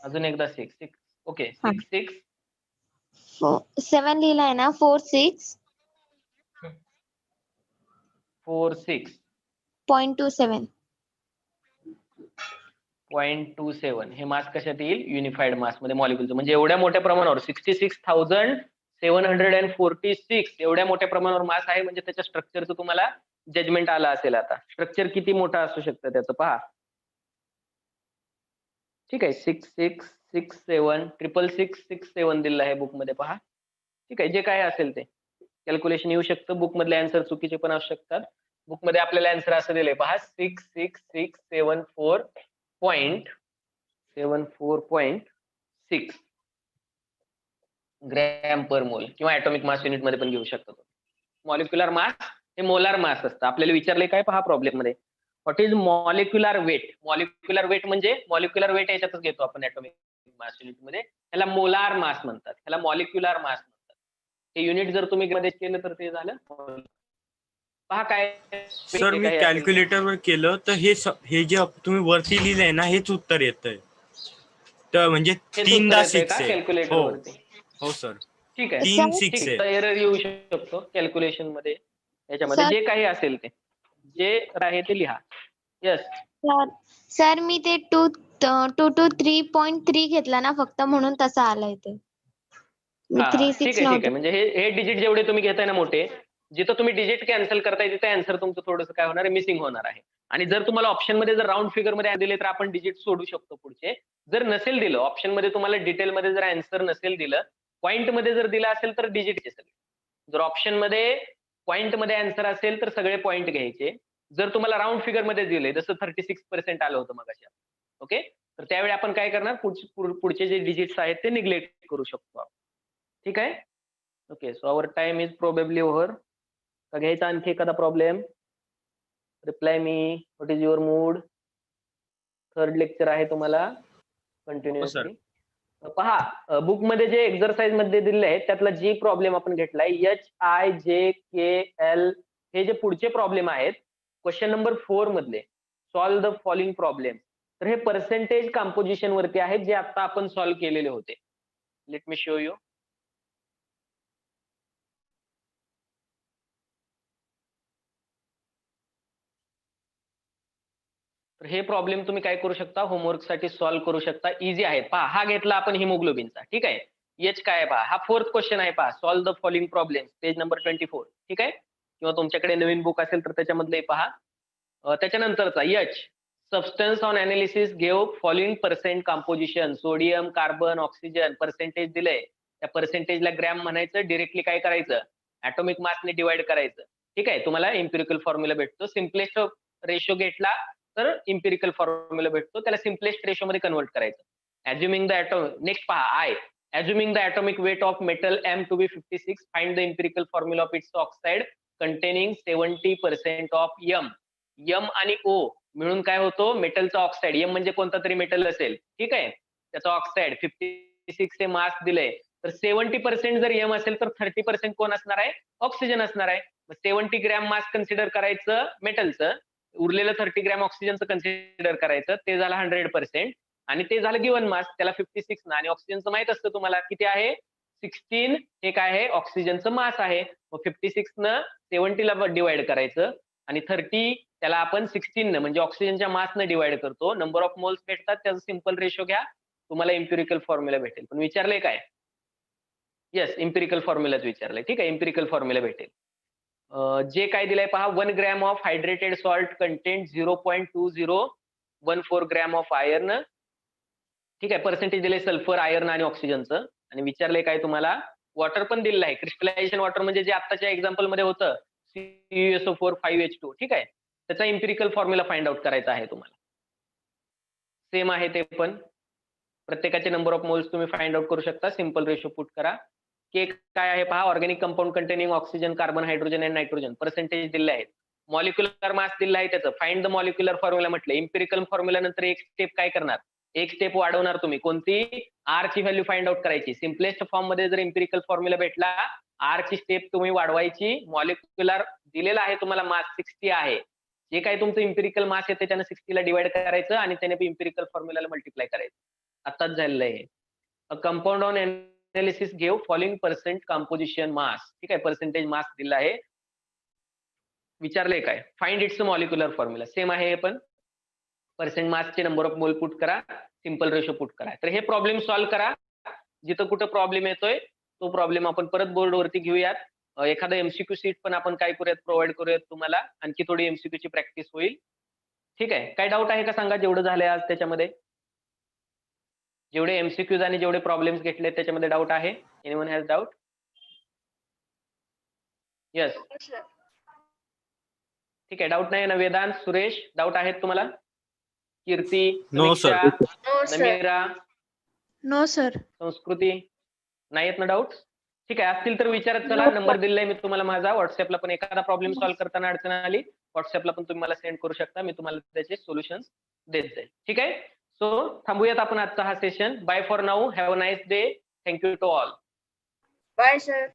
अजून एकदा 6. ओके, हा. 6 7 लिहिलाय ना, 46.27. 46.27 हे मास कशात येईल, युनिफाईड मास मध्ये मॉलिक्युलचं. म्हणजे एवढ्या मोठ्या प्रमाणावर 66,746 एवढ्या मोठ्या प्रमाणावर मास आहे, म्हणजे त्याच्या स्ट्रक्चरचं तुम्हाला जजमेंट आलं असेल. आता स्ट्रक्चर किती मोठं असू शकतं त्याचं पहा, ठीक आहे. 6667 दिलेलं आहे बुक मध्ये पहा, ठीक आहे. जे काय असेल ते कॅल्क्युलेशन येऊ शकतं, बुक मधले आन्सर चुकीचे पण असू शकतात. बुक मध्ये आपल्याला आन्सर असं दिलंय पहा, 66674.6 ग्रॅम पर मोल, किंवा ऍटॉमिक मास युनिट मध्ये पण घेऊ शकतो. मॉलिक्युलर मास हे मोलार मास असतं. आपल्याला विचारले काय पहा प्रॉब्लेम मध्ये, what is molecular weight. Molecular weight म्हणजे मॉलिक्युलर वेट याच्यातच घेतो आपण ऍटॉमिक मास युनिट मध्ये, त्याला मोलार मास म्हणतात, त्याला मॉलिक्युलर मास म्हणतात. हे युनिट जर तुम्ही मध्ये केलं तर ते झालं. पहा काय सर मी कॅल्क्युलेटर वर केलं तर हे जे तुम्ही वरती लिहिलंय ना, हेच उत्तर येतंय. तर म्हणजे 3दा 6 आहे. कॅल्क्युलेटर हो वरती, हो सर, ठीक आहे. 3 ठीक 6 आहे, आहे. एरर येऊ शकतो कॅल्क्युलेशन मध्ये. याच्यामध्ये सर- जे काही असेल ते, जे आहे ते लिहा. येस, सर मी ते 223.3 घेतला ना फक्त, म्हणून तसं आलंय ते. मी हा, 36 ठीक आहे, ठीक आहे. नव्हते. म्हणजे हे डिजिट जेवढे तुम्ही घेताय ना मोठे, जिथं तुम्ही डिजिट कॅन्सल करताय तिथे आन्सर तुमचं थोडंसं काय होणार आहे, मिसिंग होणार आहे. आणि जर तुम्हाला ऑप्शन मध्ये जर राऊंड फिगर मध्ये दिले तर आपण डिजिट सोडू शकतो पुढचे. जर नसेल दिलं ऑप्शन मध्ये, तुम्हाला डिटेल मध्ये जर आन्सर नसेल दिलं, पॉईंट मध्ये जर दिलं असेल तर डिजिटचे सगळे. जर ऑप्शन मध्ये पॉईंट मध्ये आन्सर असेल तर सगळे पॉईंट घ्यायचे. जर तुम्हाला राऊंड फिगर मध्ये दिले, जसं 36% आलं होतं मगाशी, ओके, तर त्यावेळी आपण काय करणार, पुढचे जे डिजिट्स आहेत ते निग्लेक्ट करू शकतो आपण. ठीक आहे. Okay, so our time is probably over. का घ्यायचा आणखी एखादा प्रॉब्लेम, रिप्लाय मी, what is your mood. Third lecture आहे तुम्हाला कंटिन्युअसली. पहा बुक मध्ये जे एक्झरसाइज मध्ये दिले आहेत त्यातला जी प्रॉब्लेम आपण घेतलाय, HIJKL, हे जे पुढचे प्रॉब्लेम आहेत क्वेश्चन नंबर 4 मधले, सॉल्व्ह द फॉलोइंग प्रॉब्लेम, तर हे पर्सेंटेज कंपोजिशन वरती आहेत, जे आता आपण सॉल्व्ह केलेले होते. Let me show you. तर हे प्रॉब्लेम तुम्ही काय करू शकता, होमवर्क साठी सॉल्व्ह करू शकता. इझी आहे. पहा, हा घेतला आपण हिमोग्लोबिनचा, ठीक आहे. एच काय आहे पहा, हा 4th क्वेश्चन आहे पहा. Solve the following problem, page number 24, ठीक आहे. किंवा तुमच्याकडे नवीन बुक असेल तर त्याच्यामधले पहा. त्याच्यानंतरचा H, substance on analysis gave following percent composition, sodium, carbon, oxygen percentage दिलंय. त्या पर्सेंटेजला ग्रॅम म्हणायचं, डिरेक्टली काय करायचं, ऍटॉमिक मासने डिवाइड करायचं, ठीक आहे. तुम्हाला इम्पिरिकल फॉर्म्युला भेटतो. सिम्पलेस्ट रेशो घेतला तर इम्पिरिकल फॉर्म्युला भेटतो, त्याला सिम्पलेस्ट रेशो मध्ये कन्वर्ट करायचं. ऍज्युमिंग द ऍटॉमिक, नेक्स्ट पहा I, assuming the atomic weight of metal M to be 56, find the empirical formula of its oxide containing 70% of M. M आणि O मिळून काय होतो, मेटलचा ऑक्साईड. M म्हणजे कोणता तरी मेटल असेल, ठीक आहे. त्याचा ऑक्साईड 56 हे मास दिलंय. तर 70% जर M असेल तर 30% कोण असणार आहे, ऑक्सिजन असणार आहे. 70 ग्रॅम मास कन्सिडर करायचं मेटलचं, उरलेलं 30 ग्रॅम ऑक्सिजनचं कन्सिडर करायचं, ते झालं 100%. आणि ते झालं गिवन मास, त्याला 56 ना, आणि ऑक्सिजनचं माहित असतं तुम्हाला किती आहे, 16 हे काय आहे, ऑक्सिजनचं मास आहे. मग 56 न 70 ला डिवाइड करायचं, आणि 30 त्याला आपण 16 न म्हणजे ऑक्सिजनच्या मास न डिवाइड करतो. नंबर ऑफ मोल्स भेटतात, त्याचा सिंपल रेशो घ्या, तुम्हाला इम्पिरिकल फॉर्म्युला भेटेल. पण विचारलंय काय, येस इम्पिरिकल फॉर्म्युलाच विचारलंय, ठीक आहे. इम्पिरिकल फॉर्म्युला भेटेल. जे काय दिलंय पहा, 1 gram of hydrated salt content 0.2014 gram of iron, ठीक आहे. पर्सेंटेज दिले सल्फर, आयर्न आणि ऑक्सिजनचं. आणि विचारलंय काय तुम्हाला, वॉटर पण दिलेलं आहे. क्रिस्टलायझेशन वॉटर म्हणजे जे आत्ताच्या एक्झाम्पल मध्ये होतं, CuSO4 5H2, ठीक आहे. त्याचा इम्पिरिकल फॉर्म्युला फाइंड आउट करायचा आहे तुम्हाला. सेम आहे ते पण, प्रत्येकाचे नंबर ऑफ मोल्स तुम्ही फाइंड आउट करू शकता. सिंपल रेशो पुट करा. के काय आहे पहा, organic compound containing oxygen, carbon, hydrogen आणि नायट्रोजन. पर्सेंटेज दिले आहेत. मॉलिक्युलर मास दिला आहे त्याचं. फाइंड द मॉलिक्युलर फॉर्म्युला म्हटलं. इम्पिरिकल फॉर्म्युला नंतर एक स्टेप काय करणार, एक स्टेप वाढवणार तुम्ही. कोणती, आर ची व्हॅल्यू फाइंड आउट करायची. सिम्पलेस्ट फॉर्म मध्ये जर इम्पिरिकल फॉर्म्युला भेटला, आर ची स्टेप तुम्ही वाढवायची. मॉलिक्युलर दिलेला आहे तुम्हाला मास 60 आहे. जे काही तुमचं इम्पिरिकल मास आहे त्याच्यानं 60 ला डिवाइड करायचं आणि त्याने इम्पिरिकल फॉर्म्युलाला मल्टिप्लाय करायचं. आताच झालेलं आहे. Compound on analysis gave following percent composition mass, ठीक आहे. पर्सेंटेज मास दिला आहे. विचारलंय काय, find its molecular formula. Same आहे हे पण. पर्सेंट मासचे नंबर ऑफ मोल पुट करा, सिंपल रेशो पुट करा. तर हे प्रॉब्लेम सॉल्व्ह करा. जिथं कुठं प्रॉब्लेम येतोय तो प्रॉब्लेम आपण परत बोर्डवरती घेऊयात. एखादा एमसीक्यू सीट पण आपण काय करूयात, प्रोव्हाइड करूयात तुम्हाला. आणखी थोडी एमसीक्यू ची प्रॅक्टिस होईल, ठीक आहे. काय डाऊट आहे का सांगा, जेवढं झालंय आज त्याच्यामध्ये, जेवढे एमसीक्यूज आणि जेवढे प्रॉब्लेम्स घेतले त्याच्यामध्ये डाऊट आहे, एनीवन हॅज डाऊट? यस, ठीक आहे. डाऊट नाही ना, वेदांत, सुरेश, डाऊट आहेत तुम्हाला? कीर्ती, No, sir. समीक्षा, नमीरा, नो सर. संस्कृती, नाही आहेत ना डाऊट? ठीक आहे, असतील तर विचारत चला. नंबर दिलाय मी तुम्हाला माझा. व्हॉट्सअपला पण एखादा प्रॉब्लेम सॉल्व्ह करताना अडचण आली, व्हॉट्सअपला पण तुम्ही मला सेंड करू शकता. मी तुम्हाला त्याचे सोल्युशन्स देत जाईल, ठीक आहे. सो थांबूयात आपण आजचा हा session. Bye for now. Have a nice day. Thank you to all. Bye sir.